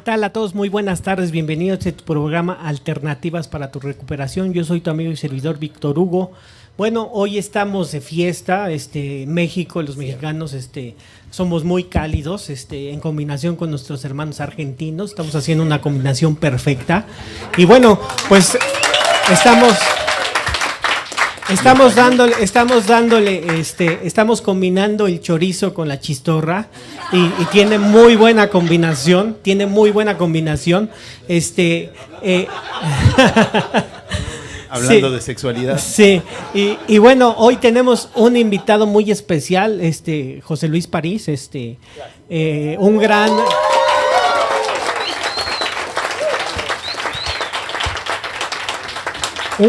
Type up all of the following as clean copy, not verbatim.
tal a todos? Muy buenas tardes, bienvenidos a tu programa Alternativas para tu Recuperación. Yo soy tu amigo y servidor Víctor Hugo. Bueno, hoy estamos de fiesta, México, los mexicanos, somos muy cálidos, en combinación con nuestros hermanos argentinos, estamos haciendo una combinación perfecta. Y bueno, pues estamos combinando el chorizo con la chistorra y tiene muy buena combinación, Hablando de sexualidad. Sí, y bueno, hoy tenemos un invitado muy especial, José Luis París, un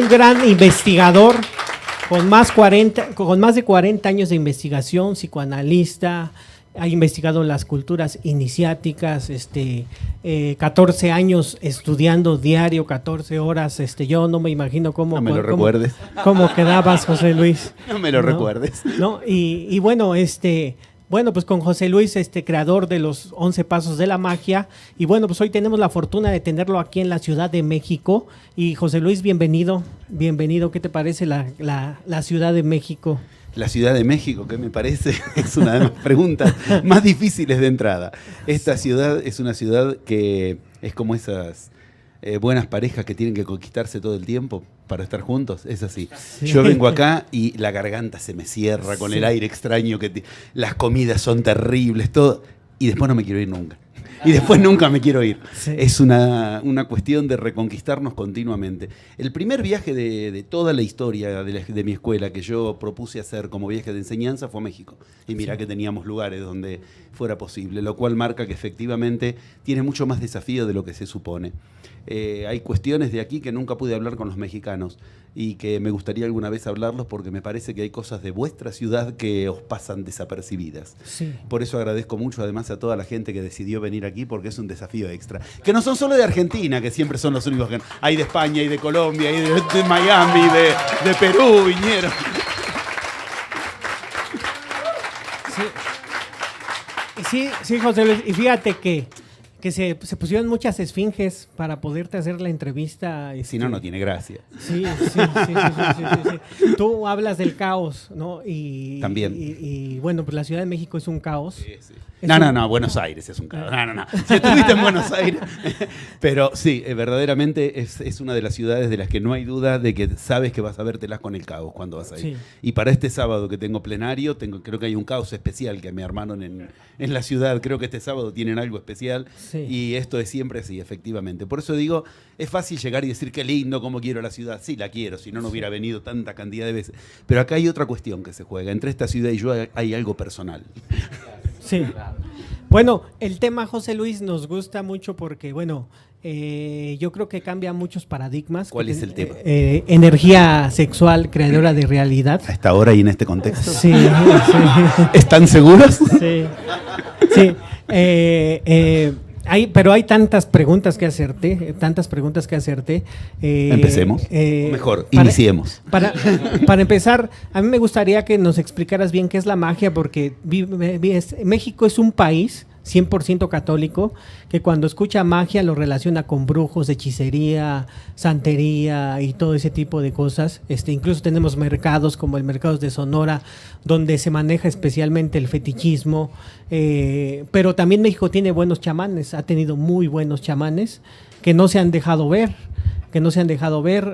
gran investigador con más de 40 años de investigación, psicoanalista. Ha investigado las culturas iniciáticas, 14 años estudiando diario, 14 horas. Yo no me imagino cómo. No me lo recuerdes. ¿Cómo quedabas, José Luis? No me lo recuerdes. ¿No? Y bueno, bueno, pues con José Luis, creador de los 11 Pasos de la Magia. Y bueno, pues hoy tenemos la fortuna de tenerlo aquí en la Ciudad de México. Y José Luis, bienvenido. ¿Qué te parece la Ciudad de México? La Ciudad de México, ¿qué me parece? Es una de las preguntas más difíciles de entrada. Esta ciudad es una ciudad que es como esas buenas parejas que tienen que conquistarse todo el tiempo para estar juntos. Es así. Sí. Yo vengo acá y la garganta se me cierra con el aire extraño. Las comidas son terribles, todo. Y después no me quiero ir nunca. Y después nunca me quiero ir. Sí. Es una cuestión de reconquistarnos continuamente. El primer viaje de toda la historia de mi escuela que yo propuse hacer como viaje de enseñanza fue a México. Y mirá que teníamos lugares donde fuera posible, lo cual marca que efectivamente tiene mucho más desafío de lo que se supone. Hay cuestiones de aquí que nunca pude hablar con los mexicanos y que me gustaría alguna vez hablarlos porque me parece que hay cosas de vuestra ciudad que os pasan desapercibidas. Sí. Por eso agradezco mucho además a toda la gente que decidió venir aquí porque es un desafío extra. Que no son solo de Argentina, que siempre son los únicos que... Hay de España, hay de Colombia, hay de Miami, de Perú, vinieron. Sí, José Luis, y fíjate que se pusieron muchas esfinges para poderte hacer la entrevista. Si no tiene gracia. Sí. Tú hablas del caos, ¿no? También. Y bueno, pues la Ciudad de México es un caos. Sí. No, Buenos Aires es un caos. No. Si estuviste en Buenos Aires. Pero sí, verdaderamente es una de las ciudades de las que no hay duda de que sabes que vas a vértelas con el caos cuando vas a ir. Sí. Y para este sábado que tengo plenario, creo que hay un caos especial que me armaron en la ciudad. Creo que este sábado tienen algo especial. Sí. Y esto es siempre así, efectivamente. Por eso digo, es fácil llegar y decir qué lindo, cómo quiero la ciudad. Sí, la quiero, si no hubiera venido tanta cantidad de veces. Pero acá hay otra cuestión que se juega. Entre esta ciudad y yo hay algo personal. Sí. Bueno, el tema, José Luis, nos gusta mucho porque, bueno, yo creo que cambia muchos paradigmas. ¿Cuál es el tema? Energía sexual creadora de realidad. ¿A esta hora y en este contexto? Sí. ¿Están seguros? Sí. Pero hay tantas preguntas que hacerte. Empecemos. Mejor, iniciemos. Para empezar, a mí me gustaría que nos explicaras bien qué es la magia, porque México es un país 100% católico, que cuando escucha magia lo relaciona con brujos, hechicería, santería y todo ese tipo de cosas. Incluso tenemos mercados como el Mercado de Sonora, donde se maneja especialmente el fetichismo, pero también México tiene buenos chamanes, ha tenido muy buenos chamanes que no se han dejado ver.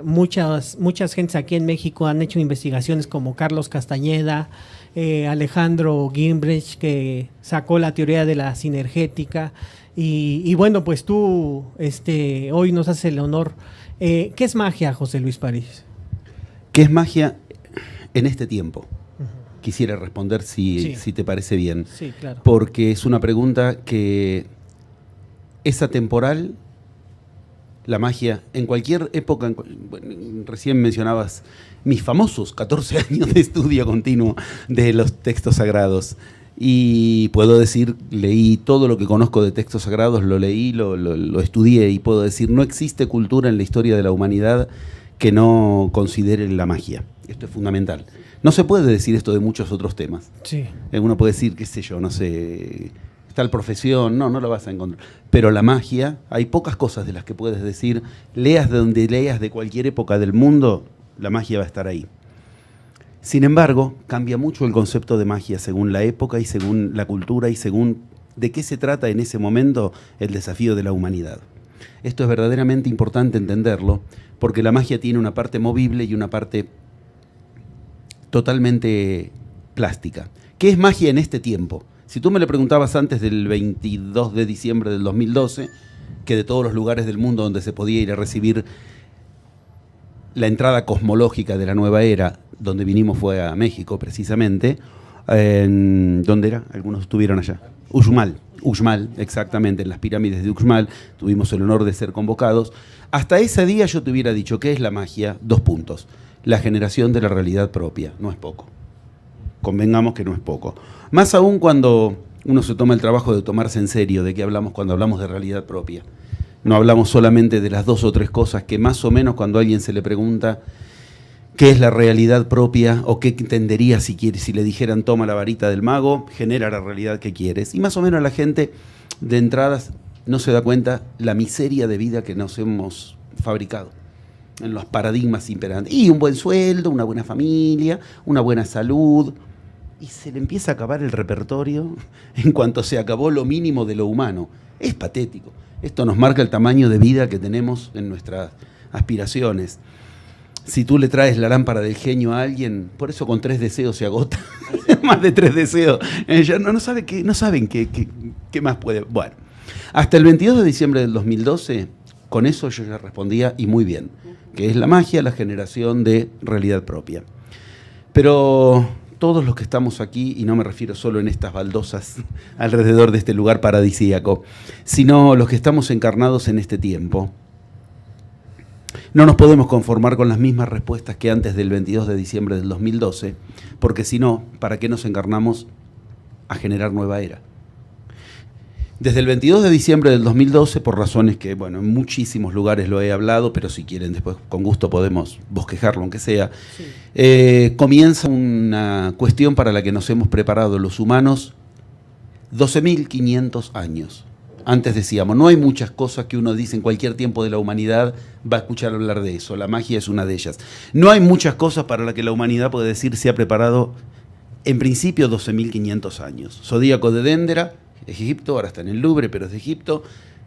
Muchas gentes aquí en México han hecho investigaciones como Carlos Castañeda, Alejandro Gimbrich, que sacó la teoría de la sinergética, y bueno, pues tú hoy nos haces el honor. ¿Qué es magia, José Luis París? ¿Qué es magia en este tiempo? Quisiera responder si te parece bien. Sí, claro. Porque es una pregunta que es atemporal. La magia, en cualquier época, recién mencionabas mis famosos 14 años de estudio continuo de los textos sagrados. Y puedo decir, leí todo lo que conozco de textos sagrados, lo leí, lo estudié, y puedo decir, no existe cultura en la historia de la humanidad que no considere la magia. Esto es fundamental. No se puede decir esto de muchos otros temas. Sí. Uno puede decir, qué sé yo, no sé, tal profesión, no la vas a encontrar. Pero la magia, hay pocas cosas de las que puedes decir, leas de donde leas de cualquier época del mundo, la magia va a estar ahí. Sin embargo, cambia mucho el concepto de magia según la época y según la cultura y según de qué se trata en ese momento el desafío de la humanidad. Esto es verdaderamente importante entenderlo, porque la magia tiene una parte movible y una parte totalmente plástica. ¿Qué es magia en este tiempo? Si tú me lo preguntabas antes del 22 de diciembre del 2012, que de todos los lugares del mundo donde se podía ir a recibir la entrada cosmológica de la nueva era, donde vinimos fue a México precisamente, ¿dónde era? Algunos estuvieron allá. Uxmal, exactamente, en las pirámides de Uxmal, tuvimos el honor de ser convocados. Hasta ese día yo te hubiera dicho, ¿qué es la magia? 2 puntos. La generación de la realidad propia, no es poco. Convengamos que no es poco. Más aún cuando uno se toma el trabajo de tomarse en serio de qué hablamos cuando hablamos de realidad propia. No hablamos solamente de las 2 o 3 cosas que más o menos cuando a alguien se le pregunta qué es la realidad propia o qué entendería si le dijeran toma la varita del mago, genera la realidad que quieres. Y más o menos la gente de entradas no se da cuenta la miseria de vida que nos hemos fabricado en los paradigmas imperantes. Y un buen sueldo, una buena familia, una buena salud. Y se le empieza a acabar el repertorio en cuanto se acabó lo mínimo de lo humano. Es patético. Esto nos marca el tamaño de vida que tenemos en nuestras aspiraciones. Si tú le traes la lámpara del genio a alguien, por eso con 3 deseos se agota. Más de 3 deseos. Ya no saben qué más puede. Bueno, hasta el 22 de diciembre del 2012, con eso yo ya respondía y muy bien, que es la magia, la generación de realidad propia. Pero todos los que estamos aquí, y no me refiero solo en estas baldosas alrededor de este lugar paradisíaco, sino los que estamos encarnados en este tiempo, no nos podemos conformar con las mismas respuestas que antes del 22 de diciembre del 2012, porque si no, ¿para qué nos encarnamos a generar nueva era? Desde el 22 de diciembre del 2012, por razones que, bueno, en muchísimos lugares lo he hablado, pero si quieren después con gusto podemos bosquejarlo, aunque sea, sí. Comienza una cuestión para la que nos hemos preparado los humanos 12.500 años. Antes decíamos, no hay muchas cosas que uno dice en cualquier tiempo de la humanidad va a escuchar hablar de eso. La magia es una de ellas. No hay muchas cosas para las que la humanidad puede decir se ha preparado en principio 12.500 años. Zodíaco de Déndera, Egipto, ahora está en el Louvre, pero es de Egipto,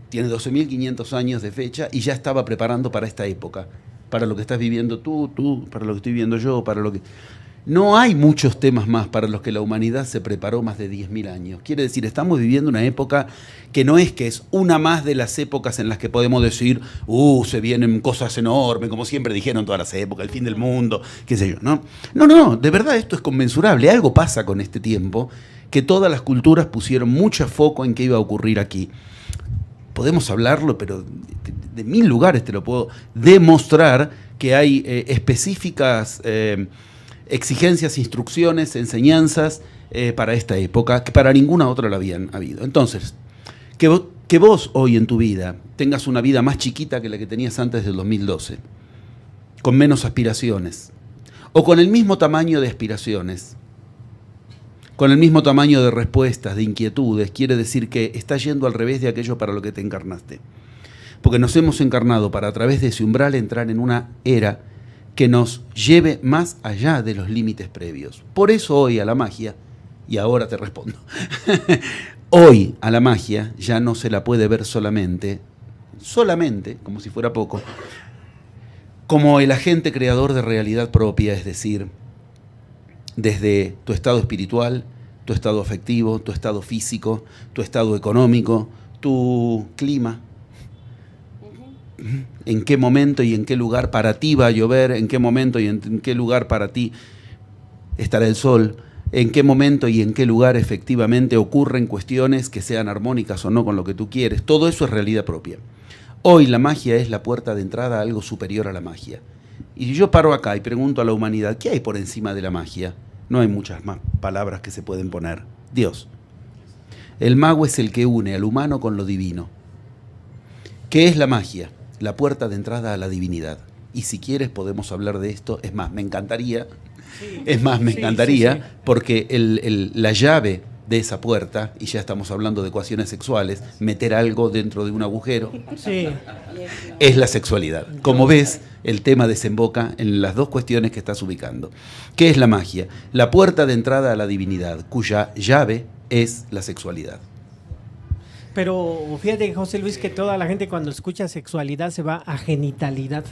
tiene 12.500 años de fecha y ya estaba preparando para esta época, para lo que estás viviendo tú, para lo que estoy viviendo yo, para lo que... No hay muchos temas más para los que la humanidad se preparó más de 10.000 años. Quiere decir, estamos viviendo una época que no es que es una más de las épocas en las que podemos decir, se vienen cosas enormes, como siempre dijeron todas las épocas, el fin del mundo, qué sé yo, ¿no? No, de verdad esto es conmensurable. Algo pasa con este tiempo que todas las culturas pusieron mucho foco en qué iba a ocurrir aquí. Podemos hablarlo, pero de 1000 lugares te lo puedo demostrar que hay específicas... exigencias, instrucciones, enseñanzas para esta época que para ninguna otra la habían habido. Entonces, que vos hoy en tu vida tengas una vida más chiquita que la que tenías antes del 2012, con menos aspiraciones, o con el mismo tamaño de aspiraciones, con el mismo tamaño de respuestas, de inquietudes, quiere decir que estás yendo al revés de aquello para lo que te encarnaste. Porque nos hemos encarnado para a través de ese umbral entrar en una era que nos lleve más allá de los límites previos. Por eso hoy a la magia, y ahora te respondo, hoy a la magia ya no se la puede ver solamente, como si fuera poco, como el agente creador de realidad propia, es decir, desde tu estado espiritual, tu estado afectivo, tu estado físico, tu estado económico, tu clima. En qué momento y en qué lugar para ti va a llover, en qué momento y en qué lugar para ti estará el sol, en qué momento y en qué lugar efectivamente ocurren cuestiones que sean armónicas o no con lo que tú quieres. Todo eso es realidad propia. Hoy la magia es la puerta de entrada a algo superior a la magia. Y yo paro acá y pregunto a la humanidad, ¿qué hay por encima de la magia? No hay muchas más palabras que se pueden poner. Dios. El mago es el que une al humano con lo divino. ¿Qué es la magia? La puerta de entrada a la divinidad. Y si quieres podemos hablar de esto. Es más, me encantaría, porque la llave de esa puerta, y ya estamos hablando de ecuaciones sexuales, meter algo dentro de un agujero, Sí. es la sexualidad. Como ves, el tema desemboca en las dos cuestiones que estás ubicando. ¿Qué es la magia? La puerta de entrada a la divinidad, cuya llave es la sexualidad. Pero fíjate, José Luis, que toda la gente cuando escucha sexualidad se va a genitalidad,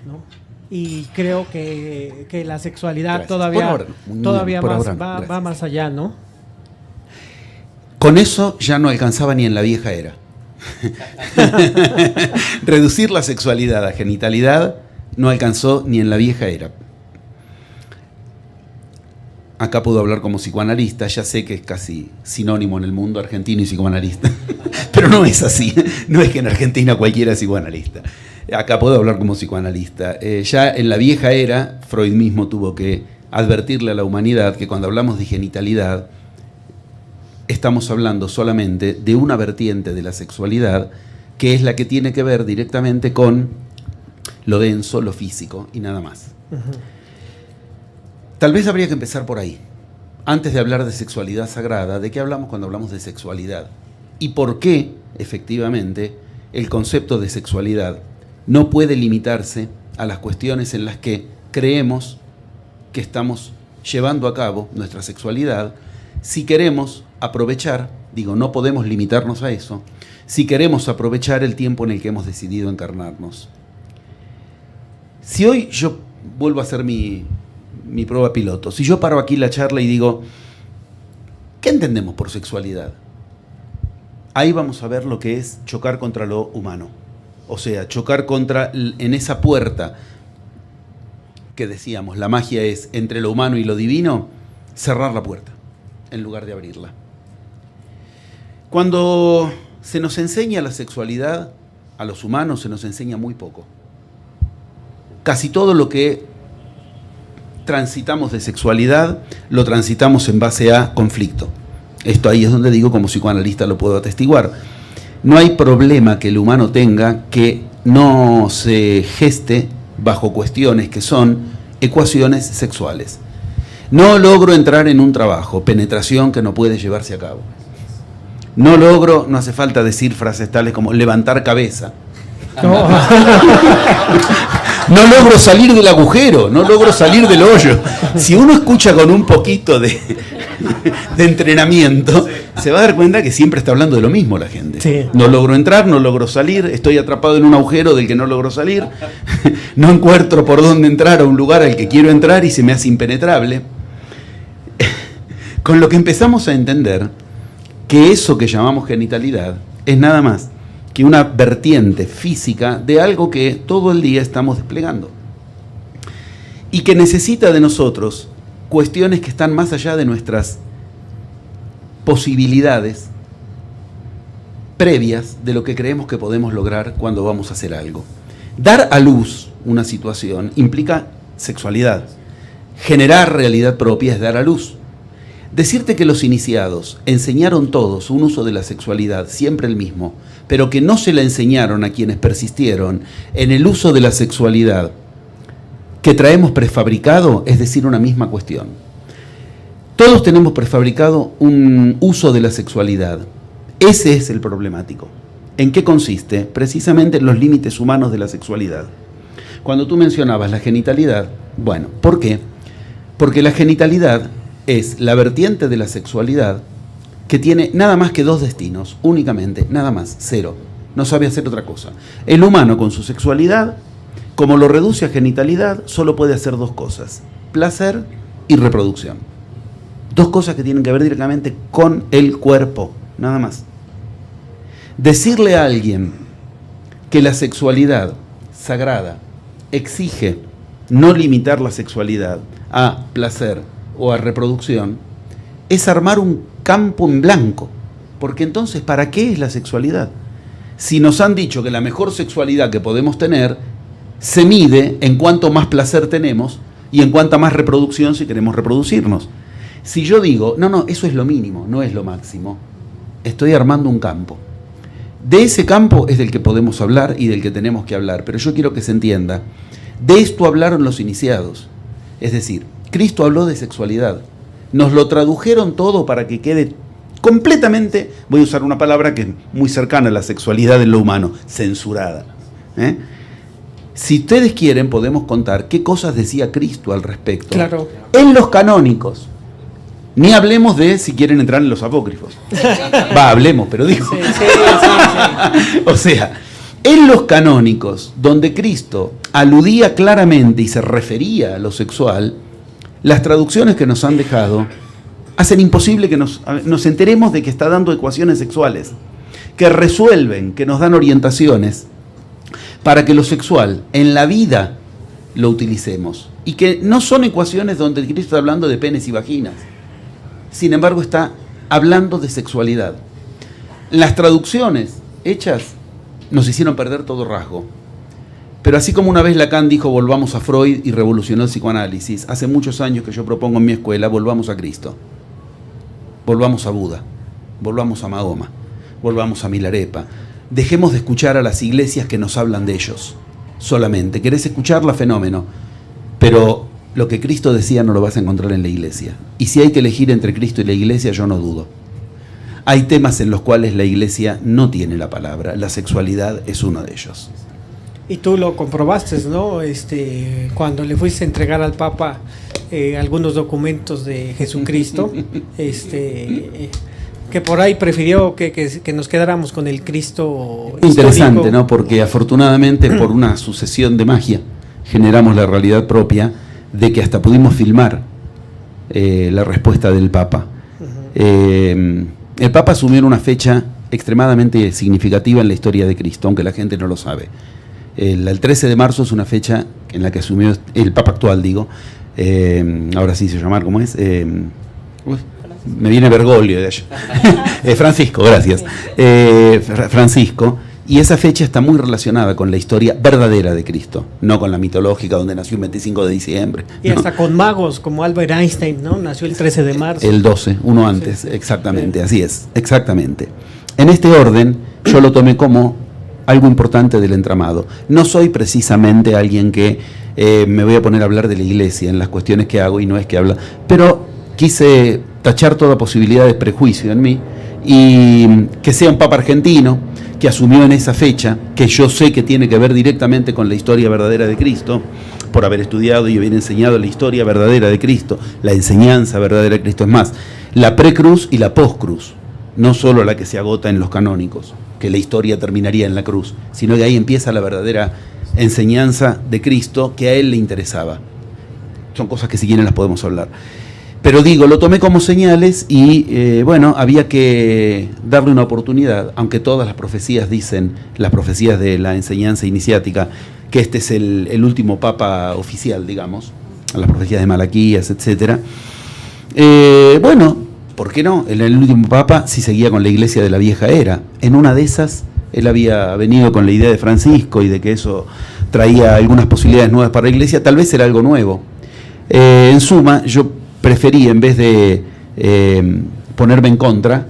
¿no? Y creo que la sexualidad Gracias. todavía Por más, ahora, va gracias. más allá, ¿no? Con eso ya no alcanzaba ni en la vieja era. Reducir la sexualidad a genitalidad no alcanzó ni en la vieja era. Acá puedo hablar como psicoanalista, ya sé que es casi sinónimo en el mundo argentino y psicoanalista, pero no es así, no es que en Argentina cualquiera es psicoanalista. Acá puedo hablar como psicoanalista. Ya en la vieja era, Freud mismo tuvo que advertirle a la humanidad que cuando hablamos de genitalidad, estamos hablando solamente de una vertiente de la sexualidad, que es la que tiene que ver directamente con lo denso, lo físico y nada más. Tal vez habría que empezar por ahí. Antes de hablar de sexualidad sagrada, ¿de qué hablamos cuando hablamos de sexualidad? ¿Y por qué, efectivamente, el concepto de sexualidad no puede limitarse a las cuestiones en las que creemos que estamos llevando a cabo nuestra sexualidad? Si queremos aprovechar, digo, no podemos limitarnos a eso, si queremos aprovechar el tiempo en el que hemos decidido encarnarnos. Si hoy yo vuelvo a hacer mi prueba piloto, si yo paro aquí la charla y digo, ¿qué entendemos por sexualidad? Ahí vamos a ver lo que es chocar contra lo humano. O sea, chocar en esa puerta que decíamos, la magia es entre lo humano y lo divino, cerrar la puerta en lugar de abrirla. Cuando se nos enseña la sexualidad, a los humanos se nos enseña muy poco. Casi todo lo que transitamos de sexualidad, lo transitamos en base a conflicto. Esto ahí es donde digo, como psicoanalista lo puedo atestiguar. No hay problema que el humano tenga que no se geste bajo cuestiones que son ecuaciones sexuales. No logro entrar en un trabajo, penetración que no puede llevarse a cabo. No logro, no hace falta decir frases tales como levantar cabeza. No. No logro salir del agujero, no logro salir del hoyo. Si uno escucha con un poquito de entrenamiento, se va a dar cuenta que siempre está hablando de lo mismo la gente. Sí. No logro entrar, no logro salir, estoy atrapado en un agujero del que no logro salir, no encuentro por dónde entrar a un lugar al que quiero entrar y se me hace impenetrable. Con lo que empezamos a entender que eso que llamamos genitalidad es nada más que una vertiente física de algo que todo el día estamos desplegando y que necesita de nosotros cuestiones que están más allá de nuestras posibilidades previas de lo que creemos que podemos lograr cuando vamos a hacer algo. Dar a luz una situación implica sexualidad. Generar realidad propia es dar a luz. Decirte que los iniciados enseñaron todos un uso de la sexualidad, siempre el mismo, pero que no se la enseñaron a quienes persistieron en el uso de la sexualidad que traemos prefabricado, es decir, una misma cuestión. Todos tenemos prefabricado un uso de la sexualidad. Ese es el problemático. ¿En qué consiste? Precisamente en los límites humanos de la sexualidad. Cuando tú mencionabas la genitalidad, bueno, ¿por qué? Porque la genitalidad es la vertiente de la sexualidad que tiene nada más que dos destinos, únicamente, nada más, cero. No sabe hacer otra cosa. El humano con su sexualidad, como lo reduce a genitalidad, solo puede hacer dos cosas: placer y reproducción. Dos cosas que tienen que ver directamente con el cuerpo, nada más. Decirle a alguien que la sexualidad sagrada exige no limitar la sexualidad a placer o a reproducción es armar un campo en blanco, porque entonces ¿para qué es la sexualidad? Si nos han dicho que la mejor sexualidad que podemos tener se mide en cuanto más placer tenemos y en cuanta más reproducción si queremos reproducirnos. Si yo digo, no, eso es lo mínimo, no es lo máximo, estoy armando un campo. De ese campo es del que podemos hablar y del que tenemos que hablar, pero yo quiero que se entienda, de esto hablaron los iniciados. Es decir, Cristo habló de sexualidad, nos lo tradujeron todo para que quede completamente, voy a usar una palabra que es muy cercana a la sexualidad de lo humano, censurada. Si ustedes quieren, podemos contar qué cosas decía Cristo al respecto. Claro. En los canónicos. Ni hablemos de si quieren entrar en los apócrifos. Hablemos, pero digo. Sí. O sea, en los canónicos, donde Cristo aludía claramente y se refería a lo sexual, las traducciones que nos han dejado hacen imposible que nos enteremos de que está dando ecuaciones sexuales, que resuelven, que nos dan orientaciones para que lo sexual en la vida lo utilicemos. Y que no son ecuaciones donde Cristo está hablando de penes y vaginas. Sin embargo, está hablando de sexualidad. Las traducciones hechas nos hicieron perder todo rasgo. Pero así como una vez Lacan dijo volvamos a Freud y revolucionó el psicoanálisis, hace muchos años que yo propongo en mi escuela volvamos a Cristo. Volvamos a Buda, volvamos a Mahoma, volvamos a Milarepa. Dejemos de escuchar a las iglesias que nos hablan de ellos solamente. ¿Querés escucharla? Fenómeno. Pero lo que Cristo decía no lo vas a encontrar en la iglesia. Y si hay que elegir entre Cristo y la iglesia, yo no dudo. Hay temas en los cuales la iglesia no tiene la palabra. La sexualidad es uno de ellos. Y tú lo comprobaste, ¿no? Cuando le fuiste a entregar al Papa algunos documentos de Jesucristo, que por ahí prefirió que nos quedáramos con el Cristo interesante, histórico. ¿no? Porque afortunadamente por una sucesión de magia generamos la realidad propia de que hasta pudimos filmar la respuesta del Papa. El Papa asumió en una fecha extremadamente significativa en la historia de Cristo, aunque la gente no lo sabe. El 13 de marzo es una fecha en la que asumió el Papa actual, digo, ahora sí se llama, ¿cómo es? Me viene Bergoglio de allá. Francisco, gracias. Francisco. Y esa fecha está muy relacionada con la historia verdadera de Cristo, no con la mitológica donde nació el 25 de diciembre. Y hasta con magos como Albert Einstein, ¿no? Nació el 13 de marzo. El 12, uno antes, sí. Exactamente, sí. Así es, exactamente. En este orden, yo lo tomé como algo importante del entramado. No soy precisamente alguien que me voy a poner a hablar de la iglesia en las cuestiones que hago y no es que habla, pero quise tachar toda posibilidad de prejuicio en mí y que sea un papa argentino que asumió en esa fecha, que yo sé que tiene que ver directamente con la historia verdadera de Cristo, por haber estudiado y haber enseñado la historia verdadera de Cristo, la enseñanza verdadera de Cristo. Es más, la precruz y la postcruz, no solo la que se agota en los canónicos, que la historia terminaría en la cruz, sino que ahí empieza la verdadera enseñanza de Cristo que a él le interesaba. Son cosas que si quieren las podemos hablar. Pero digo, lo tomé como señales y bueno, había que darle una oportunidad, aunque todas las profecías dicen, las profecías de la enseñanza iniciática, que este es el último papa oficial, digamos, las profecías de Malaquías, etc. Bueno, ¿por qué no? El último papa sí seguía con la iglesia de la vieja era. En una de esas, él había venido con la idea de Francisco y de que eso traía algunas posibilidades nuevas para la iglesia, tal vez era algo nuevo. En suma, yo preferí, en vez de ponerme en contra,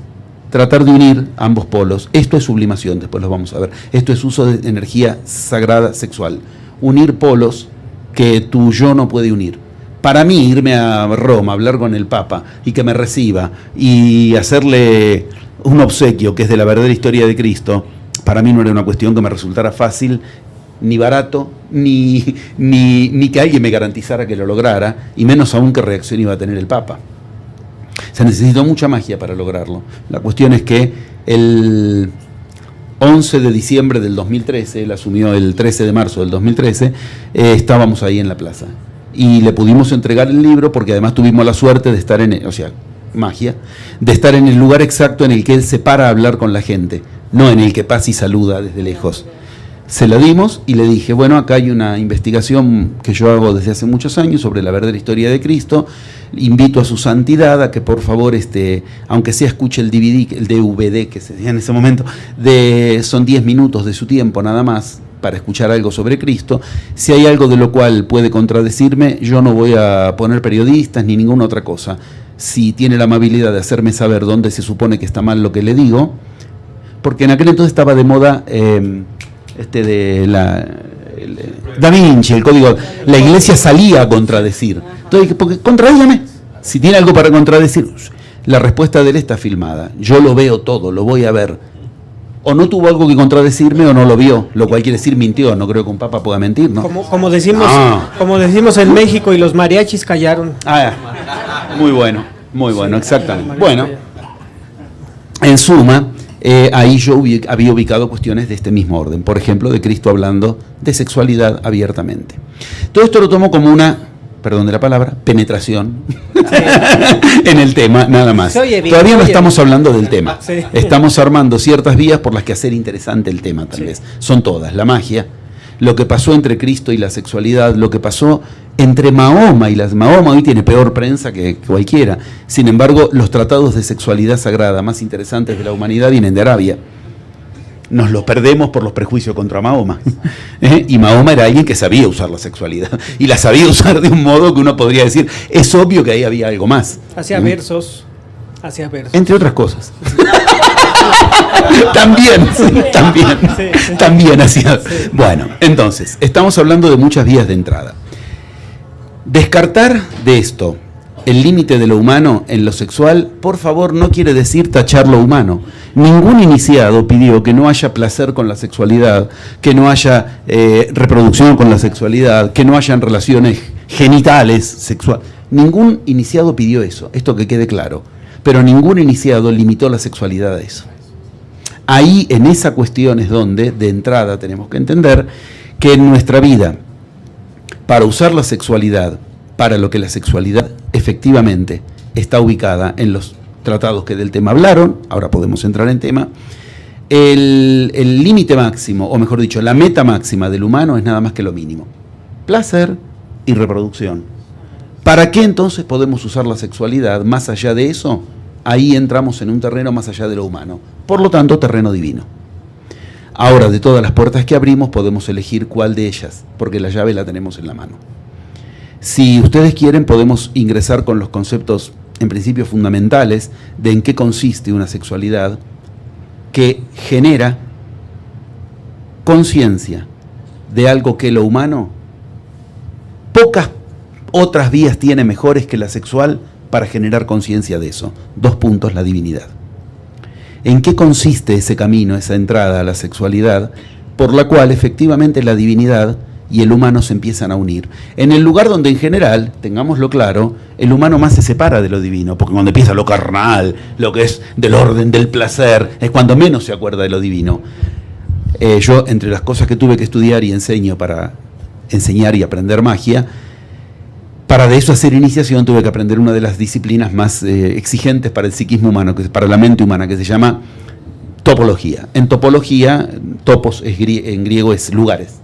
tratar de unir ambos polos. Esto es sublimación, después lo vamos a ver. Esto es uso de energía sagrada sexual. Unir polos que tu yo no puede unir. Para mí, irme a Roma, hablar con el Papa y que me reciba y hacerle un obsequio que es de la verdadera historia de Cristo, para mí no era una cuestión que me resultara fácil, ni barato, ni que alguien me garantizara que lo lograra, y menos aún qué reacción iba a tener el Papa. Se necesitó mucha magia para lograrlo. La cuestión es que el 11 de diciembre del 2013, él asumió el 13 de marzo del 2013, estábamos ahí en la plaza. Y le pudimos entregar el libro porque además tuvimos la suerte de estar magia, de estar en el lugar exacto en el que él se para a hablar con la gente, no en el que pasa y saluda desde lejos. Se la dimos y le dije, bueno, acá hay una investigación que yo hago desde hace muchos años sobre la verdadera historia de Cristo, invito a su santidad a que por favor, aunque sea escuche el DVD que se decía en ese momento, son 10 minutos de su tiempo nada más para escuchar algo sobre Cristo. Si hay algo de lo cual puede contradecirme, yo no voy a poner periodistas ni ninguna otra cosa. Si tiene la amabilidad de hacerme saber dónde se supone que está mal lo que le digo, porque en aquel entonces estaba de moda Da Vinci, el código. La iglesia salía a contradecir. Entonces, porque contradígame. Si tiene algo para contradecir, la respuesta de él está filmada. Yo lo veo todo, lo voy a ver. O no tuvo algo que contradecirme o no lo vio, lo cual quiere decir mintió. No creo que un papa pueda mentir, ¿no? Como decimos en México, y los mariachis callaron. Muy bueno, exactamente. Bueno, en suma, ahí yo había ubicado cuestiones de este mismo orden. Por ejemplo, de Cristo hablando de sexualidad abiertamente. Todo esto lo tomo como una, perdón de la palabra, penetración en el tema, nada más. Todavía no estamos hablando del tema. Sí. Estamos armando ciertas vías por las que hacer interesante el tema, tal vez. Son todas: la magia, lo que pasó entre Cristo y la sexualidad, lo que pasó entre Mahoma y las... Mahoma hoy tiene peor prensa que cualquiera. Sin embargo, los tratados de sexualidad sagrada más interesantes de la humanidad vienen de Arabia. Nos los perdemos por los prejuicios contra Mahoma. Y Mahoma era alguien que sabía usar la sexualidad. Y la sabía usar de un modo que uno podría decir, es obvio que ahí había algo más. Hacía versos. Entre otras cosas. También hacía. Sí. Bueno, entonces, estamos hablando de muchas vías de entrada. Descartar de esto el límite de lo humano en lo sexual, por favor, no quiere decir tachar lo humano. Ningún iniciado pidió que no haya placer con la sexualidad, que no haya reproducción con la sexualidad, que no hayan relaciones genitales sexuales. Ningún iniciado pidió eso, esto que quede claro. Pero ningún iniciado limitó la sexualidad a eso. Ahí, en esa cuestión, es donde, de entrada, tenemos que entender que en nuestra vida, para usar la sexualidad, para lo que la sexualidad efectivamente está ubicada en los tratados que del tema hablaron, ahora podemos entrar en tema, el límite máximo, o mejor dicho, la meta máxima del humano es nada más que lo mínimo: placer y reproducción. ¿Para qué entonces podemos usar la sexualidad más allá de eso? Ahí entramos en un terreno más allá de lo humano, por lo tanto, terreno divino. Ahora, de todas las puertas que abrimos, podemos elegir cuál de ellas, porque la llave la tenemos en la mano. Si ustedes quieren, podemos ingresar con los conceptos, en principio fundamentales, de en qué consiste una sexualidad que genera conciencia de algo que lo humano, pocas otras vías tiene mejores que la sexual para generar conciencia de eso. 2 puntos: la divinidad. ¿En qué consiste ese camino, esa entrada a la sexualidad, por la cual efectivamente la divinidad y el humano se empiezan a unir? En el lugar donde en general, tengámoslo claro, el humano más se separa de lo divino, porque cuando empieza lo carnal, lo que es del orden del placer, es cuando menos se acuerda de lo divino. Yo, entre las cosas que tuve que estudiar y enseño para enseñar y aprender magia, para de eso hacer iniciación tuve que aprender una de las disciplinas más exigentes para el psiquismo humano, que es para la mente humana, que se llama topología. En topología, topos en griego es lugares.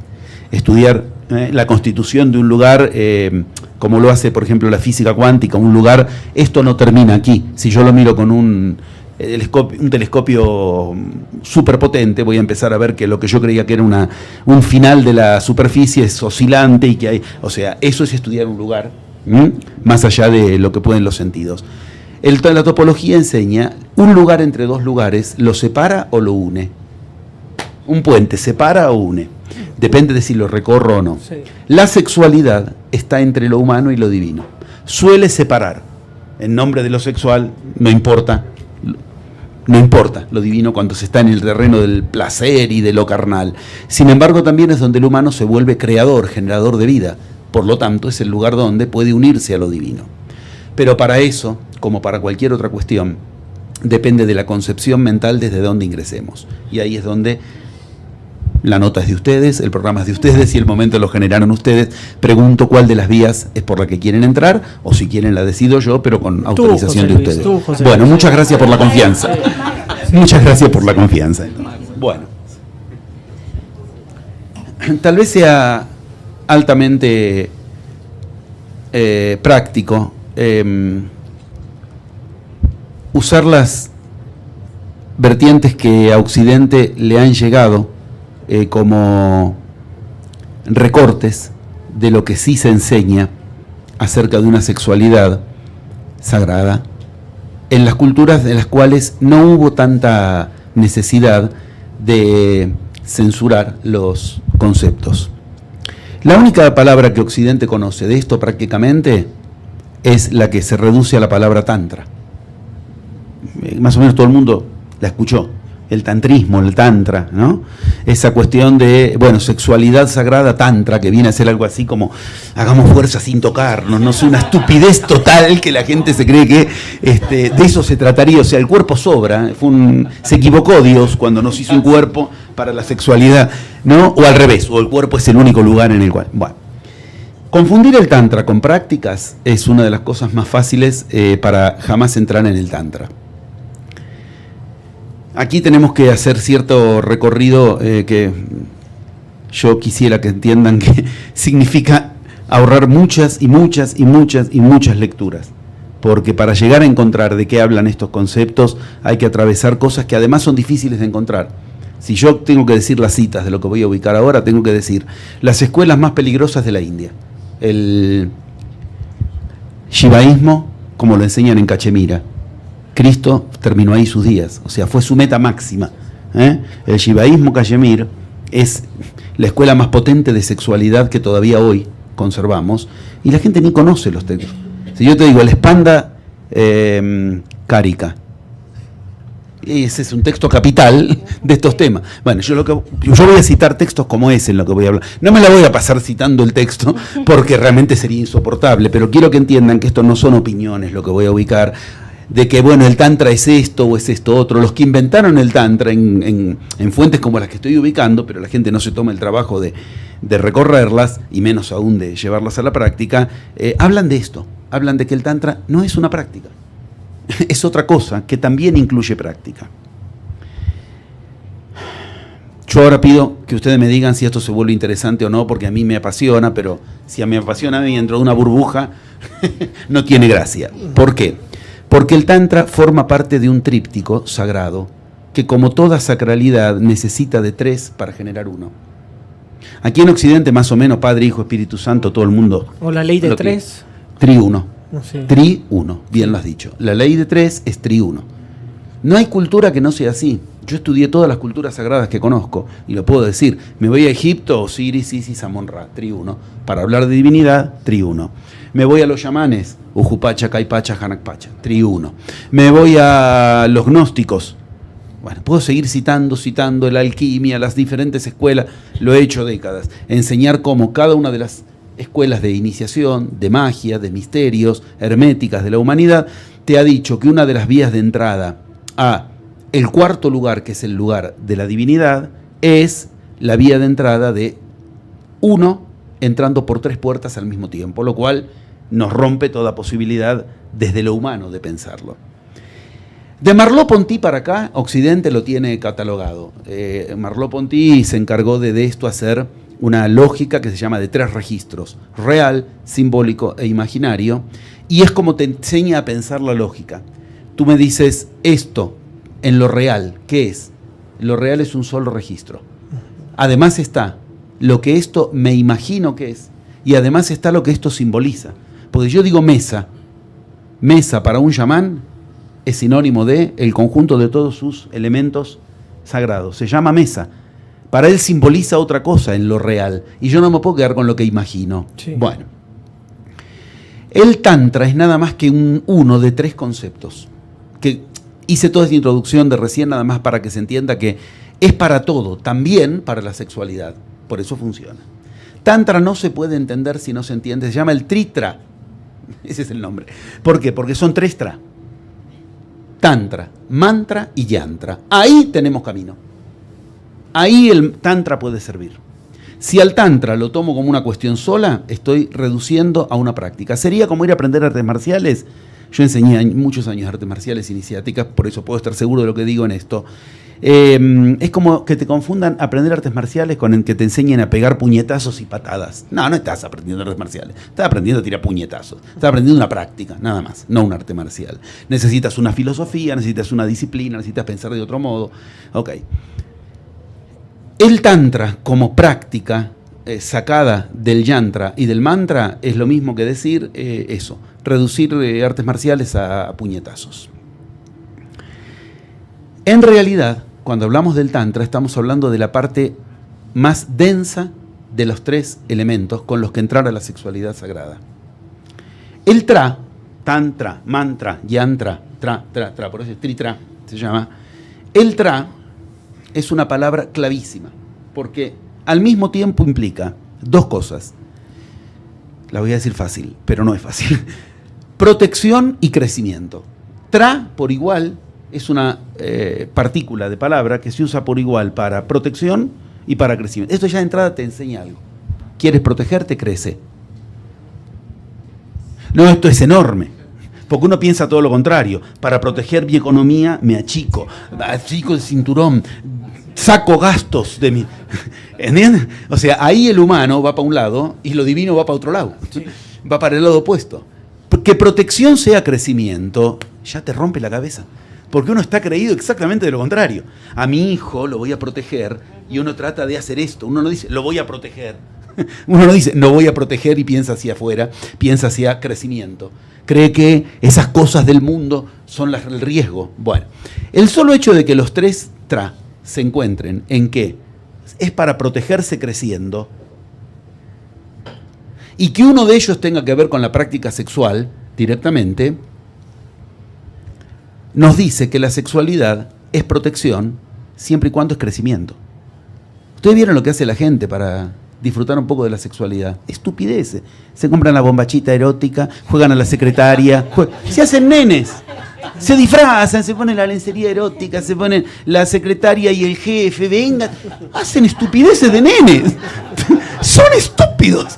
Estudiar la constitución de un lugar, como lo hace, por ejemplo, la física cuántica, un lugar, esto no termina aquí. Si yo lo miro con un telescopio superpotente, voy a empezar a ver que lo que yo creía que era un final de la superficie es oscilante y que hay, o sea, eso es estudiar un lugar, más allá de lo que pueden los sentidos. La topología enseña un lugar entre 2 lugares, ¿lo separa o lo une? Un puente, ¿separa o une? Depende de si lo recorro o no. Sí. La sexualidad está entre lo humano y lo divino. Suele separar. En nombre de lo sexual, no importa lo divino cuando se está en el terreno del placer y de lo carnal. Sin embargo, también es donde el humano se vuelve creador, generador de vida. Por lo tanto, es el lugar donde puede unirse a lo divino. Pero para eso, como para cualquier otra cuestión, depende de la concepción mental desde donde ingresemos. Y ahí es donde la nota es de ustedes, el programa es de ustedes y el momento lo generaron ustedes. Pregunto cuál de las vías es por la que quieren entrar, o si quieren la decido yo, pero con autorización de ustedes. Bueno, muchas gracias por la confianza. Muchas gracias por la confianza. Bueno, tal vez sea altamente práctico usar las vertientes que a Occidente le han llegado como recortes de lo que sí se enseña acerca de una sexualidad sagrada, en las culturas de las cuales no hubo tanta necesidad de censurar los conceptos. La única palabra que Occidente conoce de esto prácticamente es la que se reduce a la palabra tantra. Más o menos todo el mundo la escuchó. El tantrismo, el tantra, ¿no? Esa cuestión de, bueno, sexualidad sagrada tantra, que viene a ser algo así como hagamos fuerza sin tocarnos, no es una estupidez total que la gente se cree que de eso se trataría. O sea, el cuerpo sobra, se equivocó Dios cuando nos hizo un cuerpo para la sexualidad, ¿no? O al revés, o el cuerpo es el único lugar en el cual. Bueno, confundir el tantra con prácticas es una de las cosas más fáciles para jamás entrar en el tantra. Aquí tenemos que hacer cierto recorrido que yo quisiera que entiendan que significa ahorrar muchas lecturas. Porque para llegar a encontrar de qué hablan estos conceptos hay que atravesar cosas que además son difíciles de encontrar. Si yo tengo que decir las citas de lo que voy a ubicar ahora, tengo que decir las escuelas más peligrosas de la India. El shivaísmo, como lo enseñan en Cachemira. Cristo terminó ahí sus días, o sea, fue su meta máxima. El shivaísmo Cachemir es la escuela más potente de sexualidad que todavía hoy conservamos, y la gente ni conoce los textos. Si yo te digo el Spanda Karika, ese es un texto capital de estos temas. Bueno, yo voy a citar textos como ese en lo que voy a hablar. No me la voy a pasar citando el texto porque realmente sería insoportable, pero quiero que entiendan que esto no son opiniones lo que voy a ubicar, de que, bueno, el tantra es esto o es esto otro. Los que inventaron el tantra en fuentes como las que estoy ubicando, pero la gente no se toma el trabajo de recorrerlas, y menos aún de llevarlas a la práctica, hablan de esto, hablan de que el tantra no es una práctica, es otra cosa que también incluye práctica. Yo ahora pido que ustedes me digan si esto se vuelve interesante o no, porque a mí me apasiona, pero si a mí me apasiona a mí dentro de una burbuja, no tiene gracia. ¿Por qué? Porque el tantra forma parte de un tríptico sagrado que, como toda sacralidad, necesita de 3 para generar 1. Aquí en Occidente, más o menos, Padre, Hijo, Espíritu Santo, todo el mundo... ¿O la ley de 3? Tri-1. Sí. Tri-1, bien lo has dicho. La ley de 3 es Tri-1. No hay cultura que no sea así. Yo estudié todas las culturas sagradas que conozco, y lo puedo decir. Me voy a Egipto, Osiris, Isis, Amon-Ra, Tri-1. Para hablar de divinidad, Tri-1. Me voy a los chamanes, Ujupacha, Caipacha, Hanakpacha, Tri-1. Me voy a los gnósticos. Bueno, puedo seguir citando la alquimia, las diferentes escuelas, lo he hecho décadas. Enseñar cómo cada una de las escuelas de iniciación, de magia, de misterios, herméticas de la humanidad, te ha dicho que una de las vías de entrada a el cuarto lugar, que es el lugar de la divinidad, es la vía de entrada de 1 entrando por 3 puertas al mismo tiempo, lo cual nos rompe toda posibilidad desde lo humano de pensarlo. De Merleau-Ponty para acá, Occidente lo tiene catalogado. Merleau-Ponty se encargó de esto hacer una lógica que se llama de 3 registros: real, simbólico e imaginario, y es como te enseña a pensar la lógica. Tú me dices esto en lo real, ¿qué es? Lo real es un solo registro. Además está lo que esto me imagino que es, y además está lo que esto simboliza. Porque yo digo mesa para un chamán es sinónimo de el conjunto de todos sus elementos sagrados. Se llama mesa. Para él simboliza otra cosa en lo real, y yo no me puedo quedar con lo que imagino. Sí. Bueno, el tantra es nada más que uno de 3 conceptos, que hice toda esta introducción de recién nada más para que se entienda que es para todo, también para la sexualidad. Por eso funciona. Tantra no se puede entender si no se entiende. Se llama el tritra. Ese es el nombre. ¿Por qué? Porque son 3 tra. Tantra, mantra y yantra. Ahí tenemos camino. Ahí el tantra puede servir. Si al tantra lo tomo como una cuestión sola, estoy reduciendo a una práctica. Sería como ir a aprender artes marciales. Yo enseñé muchos años artes marciales iniciáticas, por eso puedo estar seguro de lo que digo en esto. Es como que te confundan aprender artes marciales con el que te enseñen a pegar puñetazos y patadas. No estás aprendiendo artes marciales, estás aprendiendo a tirar puñetazos, estás aprendiendo una práctica, nada más, no un arte marcial. Necesitas una filosofía, necesitas una disciplina, necesitas pensar de otro modo. Ok. El tantra como práctica sacada del yantra y del mantra es lo mismo que decir eso, reducir artes marciales a puñetazos. En realidad, cuando hablamos del tantra, estamos hablando de la parte más densa de los 3 elementos con los que entrar a la sexualidad sagrada. El tra tantra, mantra, yantra, tra, por eso es tritra, se llama. El tra es una palabra clavísima, porque al mismo tiempo implica dos cosas. La voy a decir fácil, pero no es fácil. Protección y crecimiento. Tra, por igual, es una partícula de palabra que se usa por igual para protección y para crecimiento. Esto ya de entrada te enseña algo. ¿Quieres protegerte? Crece. No, esto es enorme. Porque uno piensa todo lo contrario. Para proteger mi economía me achico el cinturón, saco gastos de mi... ¿Entiendes? O sea, ahí el humano va para un lado y lo divino va para otro lado. Va para el lado opuesto. Que protección sea crecimiento, ya te rompe la cabeza. Porque uno está creído exactamente de lo contrario. A mi hijo lo voy a proteger y uno trata de hacer esto. Uno no dice, lo voy a proteger. Uno no dice, no voy a proteger y piensa hacia afuera, piensa hacia crecimiento. Cree que esas cosas del mundo son el riesgo. Bueno, el solo hecho de que los tres tra se encuentren en que es para protegerse creciendo y que uno de ellos tenga que ver con la práctica sexual directamente, nos dice que la sexualidad es protección siempre y cuando es crecimiento. ¿Ustedes vieron lo que hace la gente para disfrutar un poco de la sexualidad? Estupideces. Se compran la bombachita erótica, juegan a la secretaria, se hacen nenes, se disfrazan, se ponen la lencería erótica, se ponen la secretaria y el jefe, venga, hacen estupideces de nenes. Son estúpidos.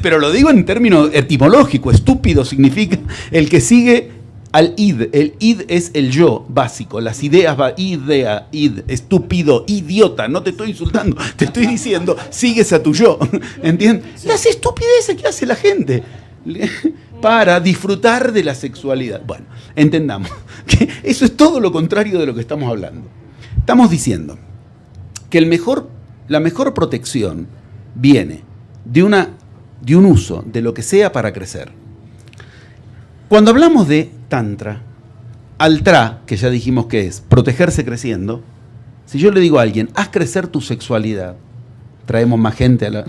Pero lo digo en términos etimológicos. Estúpido significa el que sigue al id. El id es el yo básico. Las ideas idea, id, estúpido, idiota. No te estoy insultando, te estoy diciendo, sigues a tu yo. ¿Entiendes? Las estupideces que hace la gente para disfrutar de la sexualidad. Bueno, entendamos que eso es todo lo contrario de lo que estamos hablando. Estamos diciendo que la mejor protección viene de un uso de lo que sea para crecer. Cuando hablamos de tantra, al tra, que ya dijimos que es protegerse creciendo, si yo le digo a alguien, haz crecer tu sexualidad, traemos más gente a la... Ni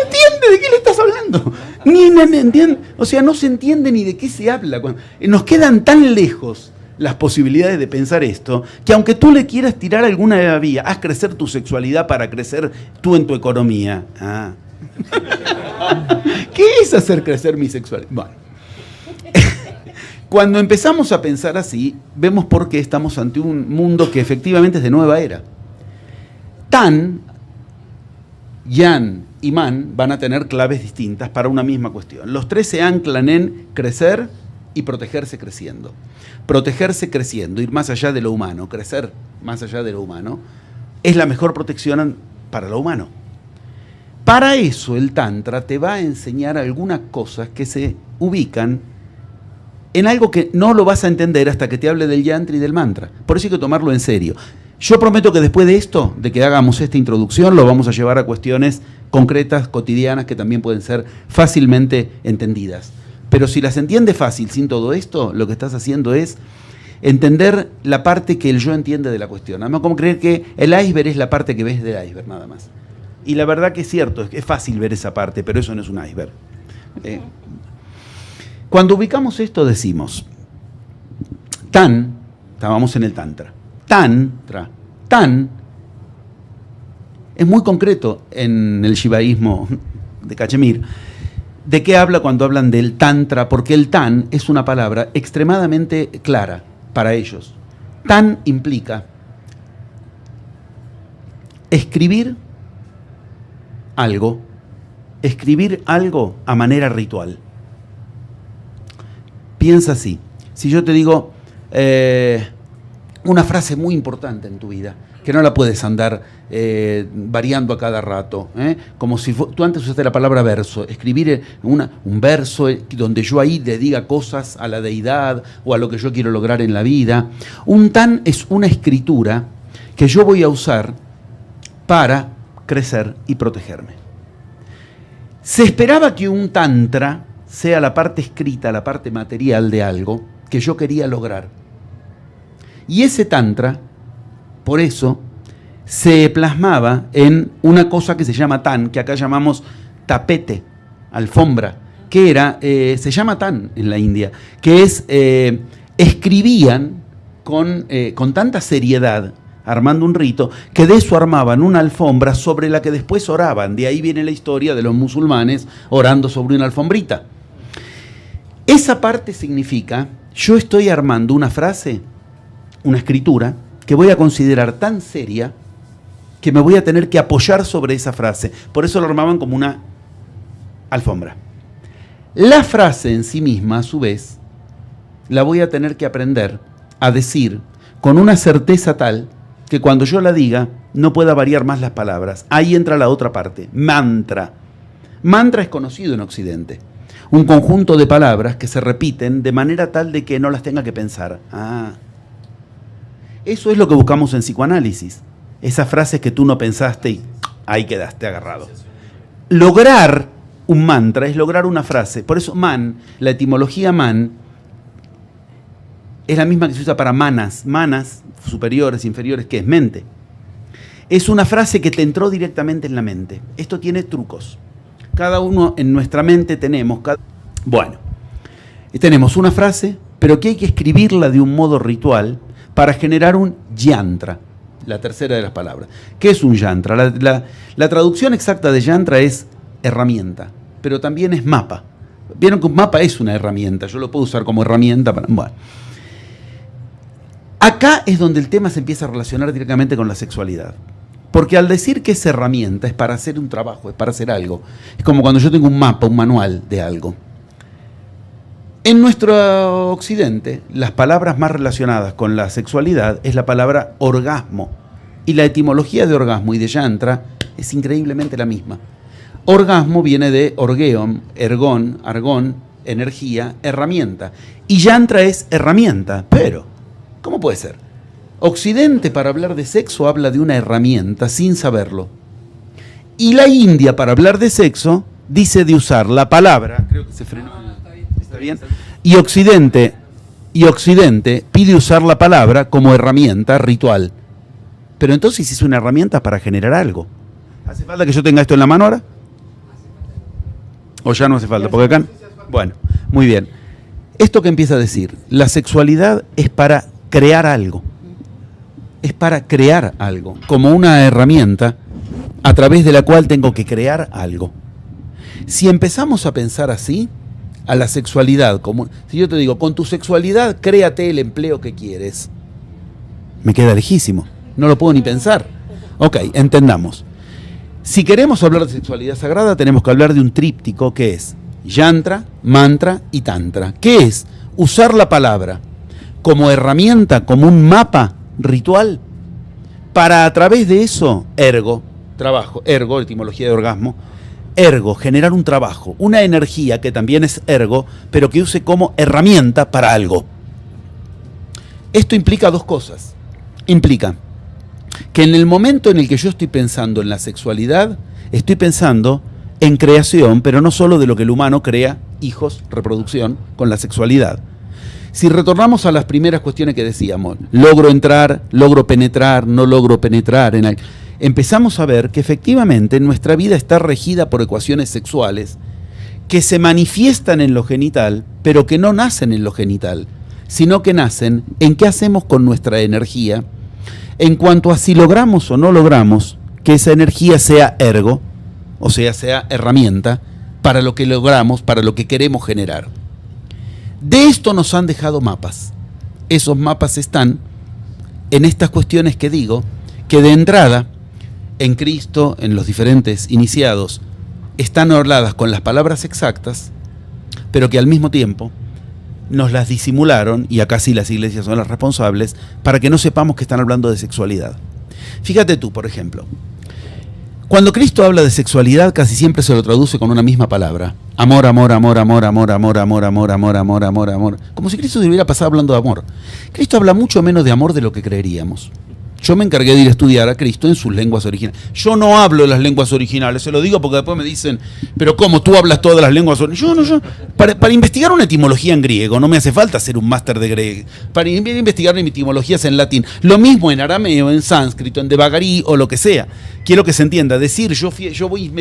entiende de qué le estás hablando. Ni entiende. O sea, no se entiende ni de qué se habla. Nos quedan tan lejos las posibilidades de pensar esto, que aunque tú le quieras tirar alguna vía, haz crecer tu sexualidad para crecer tú en tu economía. Ah. ¿Qué es hacer crecer mi sexualidad? Bueno. Cuando empezamos a pensar así, vemos por qué estamos ante un mundo que efectivamente es de nueva era. Tan, yan y man van a tener claves distintas para una misma cuestión. Los tres se anclan en crecer y protegerse creciendo. Protegerse creciendo, ir más allá de lo humano, crecer más allá de lo humano, es la mejor protección para lo humano. Para eso el Tantra te va a enseñar algunas cosas que se ubican en algo que no lo vas a entender hasta que te hable del yantra y del mantra. Por eso hay que tomarlo en serio. Yo prometo que después de esto, de que hagamos esta introducción, lo vamos a llevar a cuestiones concretas, cotidianas, que también pueden ser fácilmente entendidas. Pero si las entiendes fácil sin todo esto, lo que estás haciendo es entender la parte que el yo entiende de la cuestión. Además, como creer que el iceberg es la parte que ves del iceberg, nada más. Y la verdad que es cierto, es fácil ver esa parte, pero eso no es un iceberg. Cuando ubicamos esto decimos, estábamos en el tantra, tan, es muy concreto en el shivaísmo de Cachemir. ¿De qué habla cuando hablan del tantra? Porque el tan es una palabra extremadamente clara para ellos. Tan implica escribir algo a manera ritual. Piensa así. Si yo te digo una frase muy importante en tu vida, que no la puedes andar variando a cada rato, como si tú antes usaste la palabra verso, escribir un verso donde yo ahí le diga cosas a la deidad o a lo que yo quiero lograr en la vida. Un tan es una escritura que yo voy a usar para crecer y protegerme. Se esperaba que un tantra sea la parte escrita, la parte material de algo que yo quería lograr. Y ese tantra, por eso, se plasmaba en una cosa que se llama tan, que acá llamamos tapete, alfombra, que era, se llama Tan en la India, que es, escribían con tanta seriedad, armando un rito, que de eso armaban una alfombra sobre la que después oraban. De ahí viene la historia de los musulmanes orando sobre una alfombrita. Esa parte significa, yo estoy armando una frase, una escritura, que voy a considerar tan seria que me voy a tener que apoyar sobre esa frase. Por eso lo armaban como una alfombra. La frase en sí misma, a su vez, la voy a tener que aprender a decir con una certeza tal que cuando yo la diga no pueda variar más las palabras. Ahí entra la otra parte, mantra. Mantra es conocido en Occidente. Un conjunto de palabras que se repiten de manera tal de que no las tenga que pensar. Eso es lo que buscamos en psicoanálisis. Esas frases que tú no pensaste y ahí quedaste agarrado. Lograr un mantra es lograr una frase. Por eso man, la etimología man, es la misma que se usa para manas. Manas, superiores, inferiores, que es mente. Es una frase que te entró directamente en la mente. Esto tiene trucos. Cada uno en nuestra mente tenemos... Bueno, tenemos una frase, pero que hay que escribirla de un modo ritual para generar un yantra, la tercera de las palabras. ¿Qué es un yantra? La traducción exacta de yantra es herramienta, pero también es mapa. Vieron que un mapa es una herramienta, yo lo puedo usar como herramienta para... Bueno. Acá es donde el tema se empieza a relacionar directamente con la sexualidad. Porque al decir que es herramienta, es para hacer un trabajo, es para hacer algo. Es como cuando yo tengo un mapa, un manual de algo. En nuestro occidente, las palabras más relacionadas con la sexualidad es la palabra orgasmo. Y la etimología de orgasmo y de yantra es increíblemente la misma. Orgasmo viene de orgeon, ergón, argón, energía, herramienta. Y yantra es herramienta, pero ¿cómo puede ser? Occidente para hablar de sexo habla de una herramienta sin saberlo. Y la India para hablar de sexo dice de usar la palabra, creo que se frenó, ¿está bien? Y Occidente pide usar la palabra como herramienta ritual. Pero entonces es una herramienta para generar algo. ¿Hace falta que yo tenga esto en la mano ahora? ¿O ya no hace falta? Porque acá... Bueno, muy bien. Esto que empieza a decir, la sexualidad es para crear algo. Es para crear algo, como una herramienta a través de la cual tengo que crear algo. Si empezamos a pensar así, a la sexualidad, como si yo te digo, con tu sexualidad créate el empleo que quieres, me queda lejísimo, no lo puedo ni pensar. Ok, entendamos. Si queremos hablar de sexualidad sagrada, tenemos que hablar de un tríptico que es yantra, mantra y tantra. ¿Qué es? Usar la palabra como herramienta, como un mapa ritual, para a través de eso, ergo, trabajo, ergo, etimología de orgasmo, ergo, generar un trabajo, una energía que también es ergo, pero que use como herramienta para algo. Esto implica dos cosas. Implica que en el momento en el que yo estoy pensando en la sexualidad, estoy pensando en creación, pero no solo de lo que el humano crea, hijos, reproducción, con la sexualidad. Si retornamos a las primeras cuestiones que decíamos, logro entrar, logro penetrar, no logro penetrar, empezamos a ver que efectivamente nuestra vida está regida por ecuaciones sexuales que se manifiestan en lo genital, pero que no nacen en lo genital, sino que nacen en qué hacemos con nuestra energía, en cuanto a si logramos o no logramos que esa energía sea ergo, o sea herramienta, para lo que logramos, para lo que queremos generar. De esto nos han dejado mapas. Esos mapas están en estas cuestiones que digo, que de entrada, en Cristo, en los diferentes iniciados, están orladas con las palabras exactas, pero que al mismo tiempo nos las disimularon, y acá sí las iglesias son las responsables, para que no sepamos que están hablando de sexualidad. Fíjate tú, por ejemplo, cuando Cristo habla de sexualidad, casi siempre se lo traduce con una misma palabra. Amor, amor, amor, amor, amor, amor, amor, amor, amor, amor, amor, amor. Como si Cristo se hubiera pasado hablando de amor. Cristo habla mucho menos de amor de lo que creeríamos. Yo me encargué de ir a estudiar a Cristo en sus lenguas originales. Yo no hablo de las lenguas originales, se lo digo porque después me dicen, pero ¿cómo tú hablas todas las lenguas originales? Yo, para investigar una etimología en griego, no me hace falta ser un máster de griego. Para investigar etimologías en latín, lo mismo en arameo, en sánscrito, en devagarí o lo que sea. Quiero que se entienda, decir yo voy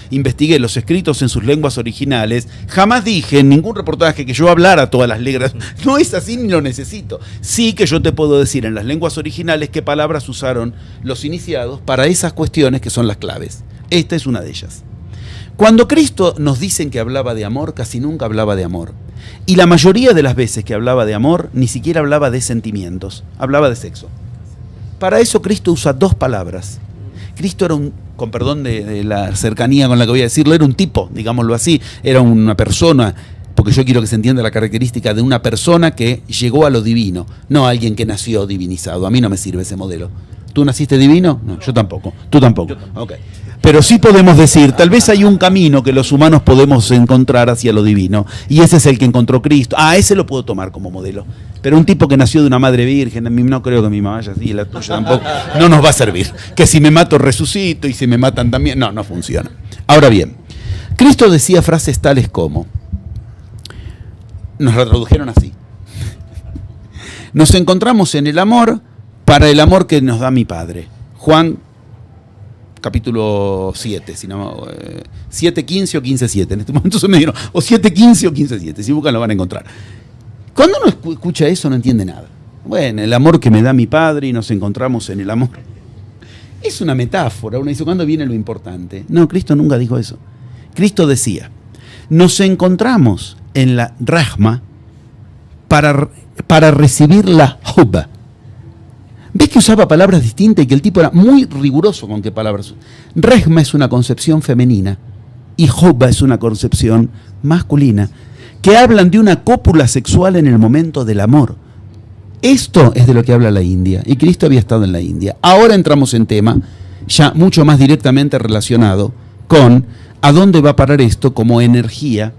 investigué los escritos en sus lenguas originales, jamás dije en ningún reportaje que yo hablara todas las letras. No es así ni lo necesito. Sí que yo te puedo decir en las lenguas originales qué palabras usaron los iniciados para esas cuestiones que son las claves. Esta es una de ellas. Cuando Cristo nos dicen que hablaba de amor, casi nunca hablaba de amor. Y la mayoría de las veces que hablaba de amor, ni siquiera hablaba de sentimientos, hablaba de sexo. Para eso Cristo usa dos palabras. Cristo era con perdón de la cercanía con la que voy a decirlo, era un tipo, digámoslo así, era una persona, porque yo quiero que se entienda la característica de una persona que llegó a lo divino, no alguien que nació divinizado. A mí no me sirve ese modelo. ¿Tú naciste divino? No, yo tampoco. ¿Tú tampoco? Okay. Pero sí podemos decir, tal vez hay un camino que los humanos podemos encontrar hacia lo divino, y ese es el que encontró Cristo. Ese lo puedo tomar como modelo. Pero un tipo que nació de una madre virgen, no creo que mi mamá haya así, la tuya tampoco, no nos va a servir. Que si me mato resucito y si me matan también, no funciona. Ahora bien, Cristo decía frases tales como, nos la tradujeron así: nos encontramos en el amor para el amor que nos da mi Padre. Juan capítulo 7, 7:15 o 15:7. En este momento se me dieron, o 7:15 o 15:7. Si buscan lo van a encontrar. Cuando uno escucha eso no entiende nada. Bueno, el amor que me da mi Padre y nos encontramos en el amor. Es una metáfora. Uno dice, ¿cuándo viene lo importante? No, Cristo nunca dijo eso. Cristo decía, nos encontramos en la rahma para recibir la hubba. ¿Ves que usaba palabras distintas y que el tipo era muy riguroso con qué palabras? Rahma es una concepción femenina y hubba es una concepción masculina, que hablan de una cópula sexual en el momento del amor. Esto es de lo que habla la India, y Cristo había estado en la India. Ahora entramos en tema ya mucho más directamente relacionado con a dónde va a parar esto como energía,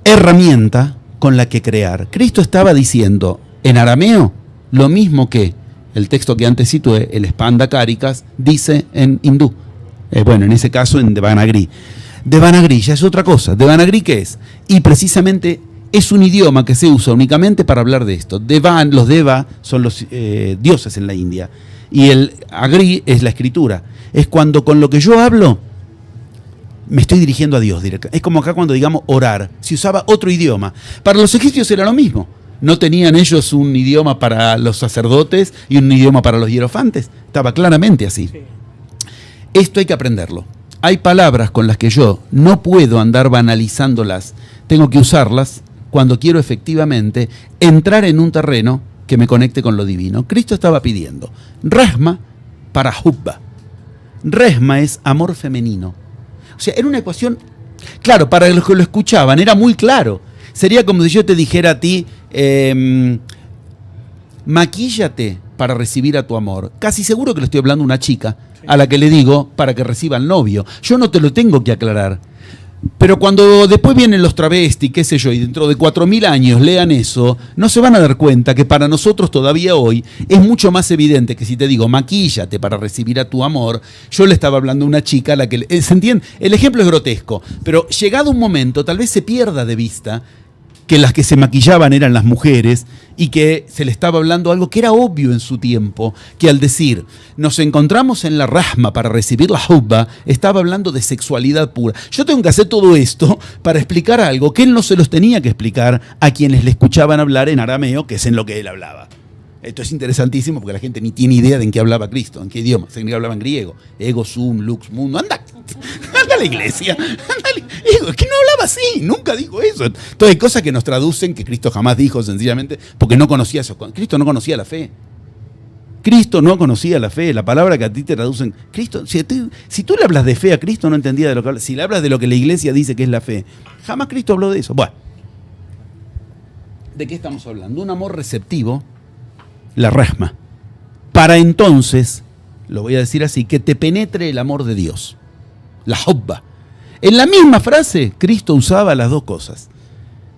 herramienta con la que crear. Cristo estaba diciendo en arameo lo mismo que el texto que antes situé, el Spanda Karikas, dice en hindú. Bueno, en ese caso en Devanagari. Devanagari ya es otra cosa. ¿Devanagari qué es? Y precisamente es un idioma que se usa únicamente para hablar de esto. Los Deva son los dioses en la India. Y el Agri es la escritura. Es cuando con lo que yo hablo me estoy dirigiendo a Dios directamente. Es como acá cuando digamos orar. Se usaba otro idioma. Para los egipcios era lo mismo. No tenían ellos un idioma para los sacerdotes y un idioma para los hierofantes. Estaba claramente así. Sí. Esto hay que aprenderlo. Hay palabras con las que yo no puedo andar banalizándolas. Tengo que usarlas cuando quiero efectivamente entrar en un terreno que me conecte con lo divino. Cristo estaba pidiendo Rahma para Hubba. Rahma es amor femenino. O sea, era una ecuación, claro, para los que lo escuchaban, era muy claro. Sería como si yo te dijera a ti, maquíllate para recibir a tu amor. Casi seguro que le estoy hablando a una chica a la que le digo para que reciba al novio. Yo no te lo tengo que aclarar. Pero cuando después vienen los travestis, qué sé yo, y dentro de 4000 años lean eso, no se van a dar cuenta que para nosotros todavía hoy es mucho más evidente que si te digo maquíllate para recibir a tu amor, yo le estaba hablando a una chica a la que... ¿Se entiende? El ejemplo es grotesco, pero llegado un momento tal vez se pierda de vista que las que se maquillaban eran las mujeres y que se le estaba hablando algo que era obvio en su tiempo, que al decir nos encontramos en la rahma para recibir la hubba, estaba hablando de sexualidad pura. Yo tengo que hacer todo esto para explicar algo que él no se los tenía que explicar a quienes le escuchaban hablar en arameo, que es en lo que él hablaba. Esto es interesantísimo porque la gente ni tiene idea de en qué hablaba Cristo, en qué idioma. Se hablaba en griego. Ego, sum, lux, mundo. Anda a la iglesia. Es que no hablaba así, nunca dijo eso. Entonces hay cosas que nos traducen que Cristo jamás dijo sencillamente porque no conocía eso. Cristo no conocía la fe. Cristo no conocía la fe. La palabra que a ti te traducen. Cristo, si tú le hablas de fe a Cristo, no entendía de lo que habla. Si le hablas de lo que la iglesia dice que es la fe, jamás Cristo habló de eso. Bueno, ¿de qué estamos hablando? Un amor receptivo. La rahma, para entonces, lo voy a decir así, que te penetre el amor de Dios, la hubba. En la misma frase, Cristo usaba las dos cosas.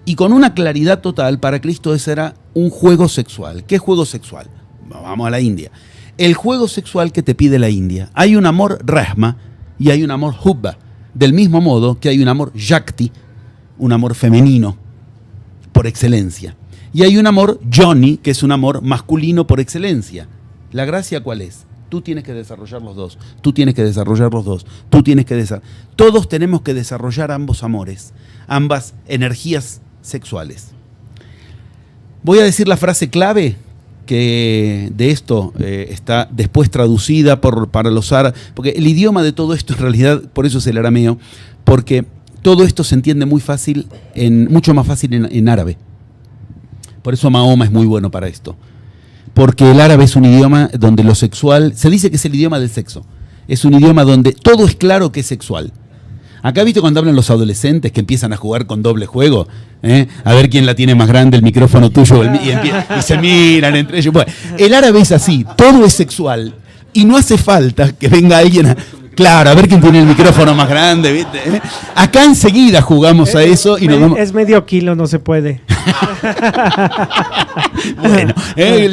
Y con una claridad total, para Cristo ese era un juego sexual. ¿Qué juego sexual? Vamos a la India. el juego sexual que te pide la India. Hay un amor rahma y hay un amor hubba. Del mismo modo que hay un amor yakti, un amor femenino por excelencia. Y hay un amor yoni, que es un amor masculino por excelencia. ¿La gracia cuál es? Tú tienes que desarrollar los dos, tú tienes que desarrollar los dos, tú tienes que desarrollar. Todos tenemos que desarrollar ambos amores, ambas energías sexuales. Voy a decir la frase clave que de esto está después traducida para los árabes, porque el idioma de todo esto en realidad, por eso es el arameo, porque todo esto se entiende muy fácil, mucho más fácil en árabe. Por eso Mahoma es muy bueno para esto. Porque el árabe es un idioma donde lo sexual, se dice que es el idioma del sexo. Es un idioma donde todo es claro que es sexual. Acá, ¿viste cuando hablan los adolescentes que empiezan a jugar con doble juego? A ver quién la tiene más grande, el micrófono tuyo, y se miran entre ellos. Bueno, el árabe es así, todo es sexual. Y no hace falta que venga alguien claro, a ver quién tiene el micrófono más grande, ¿viste? Acá enseguida jugamos a eso y nos vamos. Es medio kilo, no se puede. Bueno,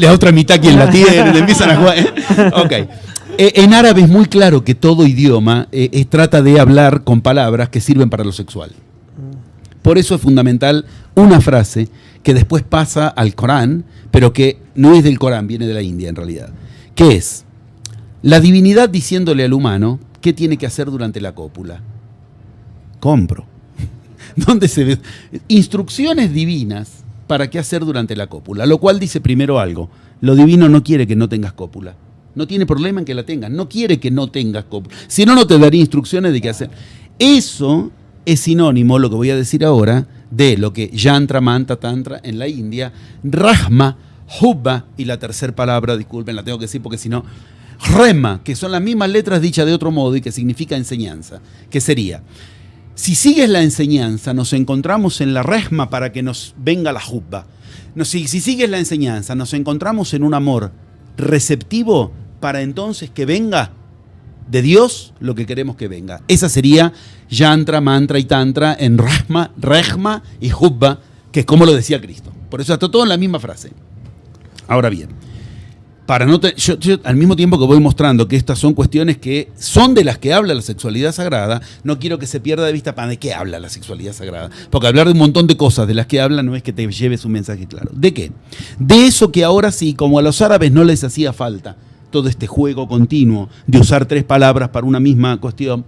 la otra mitad quien la tiene, le empiezan a jugar. Ok. En árabe es muy claro que todo idioma trata de hablar con palabras que sirven para lo sexual. Por eso es fundamental una frase que después pasa al Corán, pero que no es del Corán, viene de la India en realidad. Que es la divinidad diciéndole al humano qué tiene que hacer durante la cópula. Compro. ¿Dónde se ve? Instrucciones divinas para qué hacer durante la cópula. Lo cual dice primero algo. Lo divino no quiere que no tengas cópula. No tiene problema en que la tengas. No quiere que no tengas cópula. Si no, no te daría instrucciones de qué hacer. Eso es sinónimo, lo que voy a decir ahora, de lo que yantra, mantra, tantra en la India, rahma, hubba, y la tercera palabra, disculpen, la tengo que decir porque si no, rema, que son las mismas letras dichas de otro modo y que significa enseñanza, que sería, si sigues la enseñanza, nos encontramos en la resma para que nos venga la hubba. Si sigues la enseñanza, nos encontramos en un amor receptivo para entonces que venga de Dios lo que queremos que venga. Esa sería yantra, mantra y tantra en rejma y hubba, que es como lo decía Cristo. Por eso está todo en la misma frase. Ahora bien, yo al mismo tiempo que voy mostrando que estas son cuestiones que son de las que habla la sexualidad sagrada, no quiero que se pierda de vista para de qué habla la sexualidad sagrada. Porque hablar de un montón de cosas de las que habla no es que te lleves un mensaje claro. ¿De qué? De eso que ahora sí, como a los árabes no les hacía falta todo este juego continuo de usar tres palabras para una misma cuestión.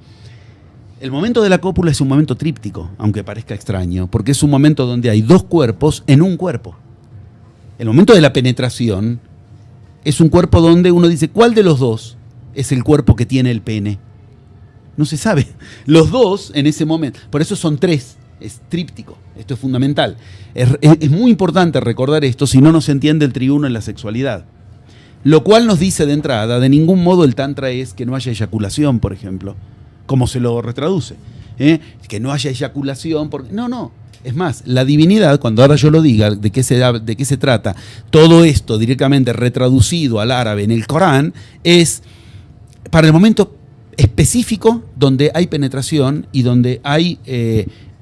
El momento de la cópula es un momento tríptico, aunque parezca extraño, porque es un momento donde hay dos cuerpos en un cuerpo. El momento de la penetración es un cuerpo donde uno dice, ¿cuál de los dos es el cuerpo que tiene el pene? No se sabe. Los dos en ese momento, por eso son tres, es tríptico, esto es fundamental. Es muy importante recordar esto, si no, no se entiende el triuno en la sexualidad. Lo cual nos dice de entrada, de ningún modo el tantra es que no haya eyaculación, por ejemplo, como se lo retraduce. Que no haya eyaculación, porque no. Es más, la divinidad, cuando ahora yo lo diga, de qué se trata, todo esto directamente retraducido al árabe en el Corán, es para el momento específico donde hay penetración y donde hay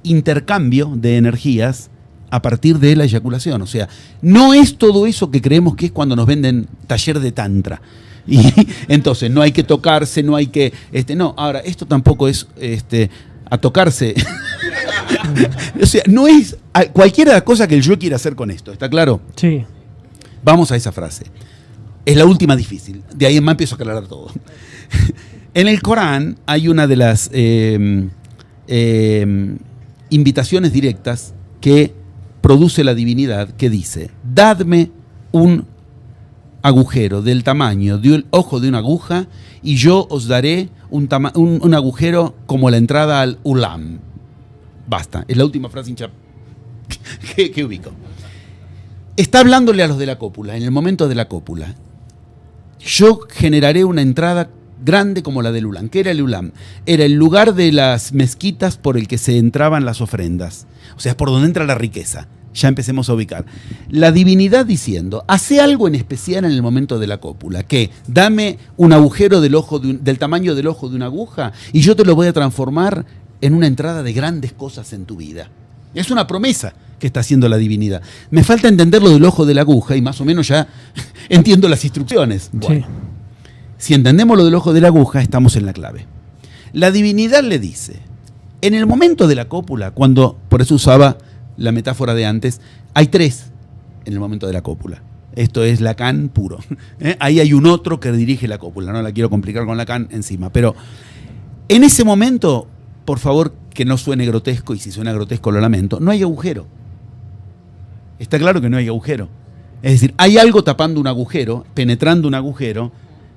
intercambio de energías a partir de la eyaculación. O sea, no es todo eso que creemos que es cuando nos venden taller de tantra. Y entonces no hay que tocarse, no hay que... no, ahora, esto tampoco es a tocarse. O sea, no es cualquiera cosa que yo quiera hacer con esto, ¿está claro? Sí. Vamos a esa frase. Es la última difícil. De ahí en más empiezo a aclarar todo. En el Corán hay una de las invitaciones directas que produce la divinidad que dice, dadme un agujero del tamaño del ojo de una aguja y yo os daré un agujero como la entrada al ulam. Basta, es la última frase hincha que ubico. Está hablándole a los de la cópula, en el momento de la cópula. Yo generaré una entrada grande como la del ulam. ¿Qué era el ulam? Era el lugar de las mezquitas por el que se entraban las ofrendas. O sea, es por donde entra la riqueza. Ya empecemos a ubicar. La divinidad diciendo, hace algo en especial en el momento de la cópula, que dame un agujero del tamaño del ojo de una aguja y yo te lo voy a transformar en una entrada de grandes cosas en tu vida. Es una promesa que está haciendo la divinidad. Me falta entender lo del ojo de la aguja y más o menos ya entiendo las instrucciones. Bueno, si entendemos lo del ojo de la aguja, estamos en la clave. La divinidad le dice, en el momento de la cópula, cuando, por eso usaba la metáfora de antes, hay 3 en el momento de la cópula. Esto es Lacan puro. Ahí hay un otro que dirige la cópula, no la quiero complicar con Lacan encima, pero en ese momento, por favor, que no suene grotesco, y si suena grotesco lo lamento, no hay agujero. Está claro que no hay agujero. Es decir, hay algo tapando un agujero, penetrando un agujero,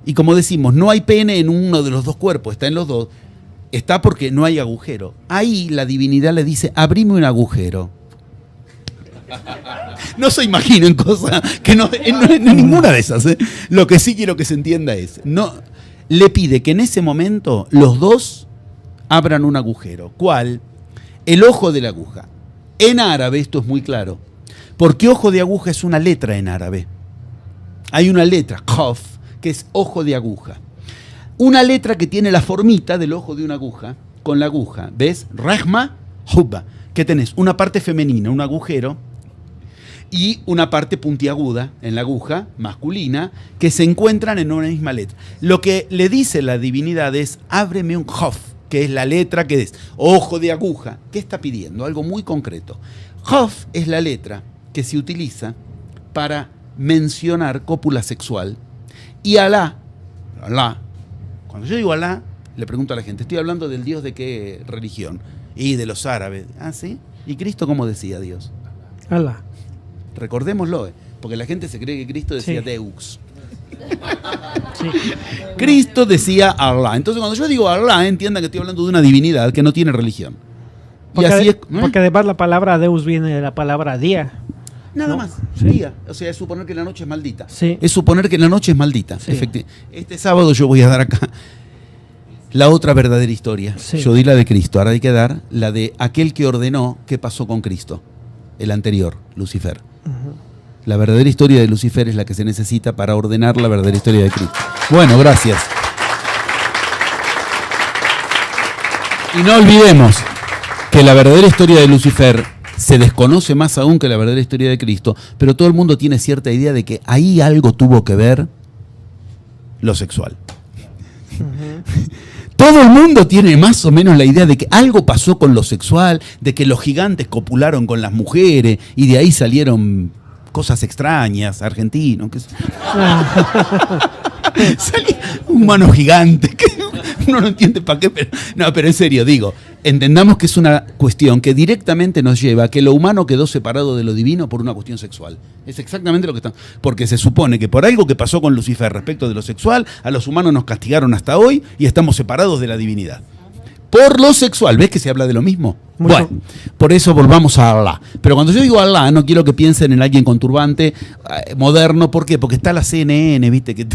y como decimos, no hay pene en uno de los 2 cuerpos, está en los 2, está porque no hay agujero. Ahí la divinidad le dice, abrime un agujero. No se imaginen cosas que no ninguna de esas. Lo que sí quiero que se entienda es, no, le pide que en ese momento los 2 abran un agujero. ¿Cuál? El ojo de la aguja. En árabe esto es muy claro, porque ojo de aguja es una letra en árabe. Hay una letra, qaf, que es ojo de aguja. Una letra que tiene la formita del ojo de una aguja, con la aguja. ¿Ves? Rahma, hubba. ¿Qué tenés? Una parte femenina, un agujero, y una parte puntiaguda en la aguja, masculina, que se encuentran en una misma letra. Lo que le dice la divinidad es, ábreme un qaf, que es la letra que es ojo de aguja. ¿Qué está pidiendo? Algo muy concreto. Qaf es la letra que se utiliza para mencionar cópula sexual. Y Alá, cuando yo digo Alá, le pregunto a la gente, estoy hablando del Dios de qué religión. Y de los árabes. ¿Ah, sí? ¿Y Cristo cómo decía Dios? Alá. Recordémoslo, porque la gente se cree que Cristo decía Deux. Sí. Cristo decía Allah. Entonces cuando yo digo Allah, entiendan que estoy hablando de una divinidad que no tiene religión. Porque, y así porque además la palabra Deus viene de la palabra día. Nada más, día. O sea, es suponer que la noche es maldita. Sí. Es suponer que la noche es maldita. Sí. Este sábado yo voy a dar acá la otra verdadera historia. Sí. Yo di la de Cristo, ahora hay que dar la de aquel que ordenó qué pasó con Cristo. El anterior, Lucifer. La verdadera historia de Lucifer es la que se necesita para ordenar la verdadera historia de Cristo. Bueno, gracias. Y no olvidemos que la verdadera historia de Lucifer se desconoce más aún que la verdadera historia de Cristo, pero todo el mundo tiene cierta idea de que ahí algo tuvo que ver lo sexual. Todo el mundo tiene más o menos la idea de que algo pasó con lo sexual, de que los gigantes copularon con las mujeres y de ahí salieron cosas extrañas, argentinos. Salía un humano gigante, que uno no entiende para qué, pero en serio, digo, entendamos que es una cuestión que directamente nos lleva a que lo humano quedó separado de lo divino por una cuestión sexual. Es exactamente lo que está. Porque se supone que por algo que pasó con Lucifer respecto de lo sexual, a los humanos nos castigaron hasta hoy y estamos separados de la divinidad. Por lo sexual, ¿ves que se habla de lo mismo? Bueno, por eso volvamos a Allah. Pero cuando yo digo Allah, no quiero que piensen en alguien con turbante moderno. ¿Por qué? Porque está la CNN, ¿viste? Que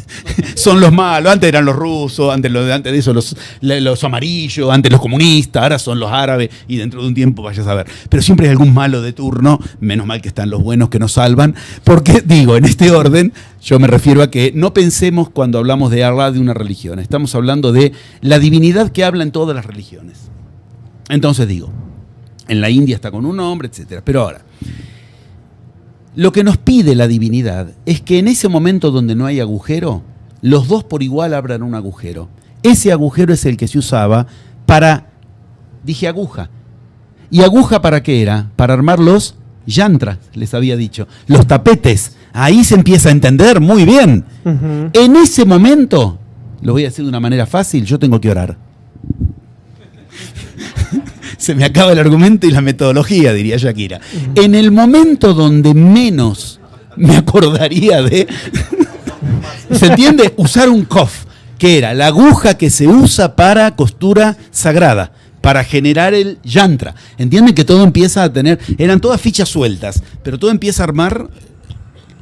son los malos. Antes eran los rusos, antes de eso los amarillos, antes los comunistas, ahora son los árabes y dentro de un tiempo vaya a saber. Pero siempre hay algún malo de turno, menos mal que están los buenos que nos salvan. Porque, digo, en este orden, yo me refiero a que no pensemos cuando hablamos de Allah de una religión. Estamos hablando de la divinidad que habla en todas las religiones. Entonces digo, en la India está con un nombre, etc. Pero ahora, lo que nos pide la divinidad es que en ese momento donde no hay agujero, los 2 por igual abran un agujero. Ese agujero es el que se usaba para, dije aguja. ¿Y aguja para qué era? Para armar los yantras, les había dicho, los tapetes. Ahí se empieza a entender muy bien. En ese momento, lo voy a decir de una manera fácil, yo tengo que orar. Se me acaba el argumento y la metodología, diría Shakira. En el momento donde menos me acordaría de... ¿Se entiende? Usar un kof, que era la aguja que se usa para costura sagrada, para generar el yantra. ¿Entienden que todo empieza a tener... Eran todas fichas sueltas, pero todo empieza a armar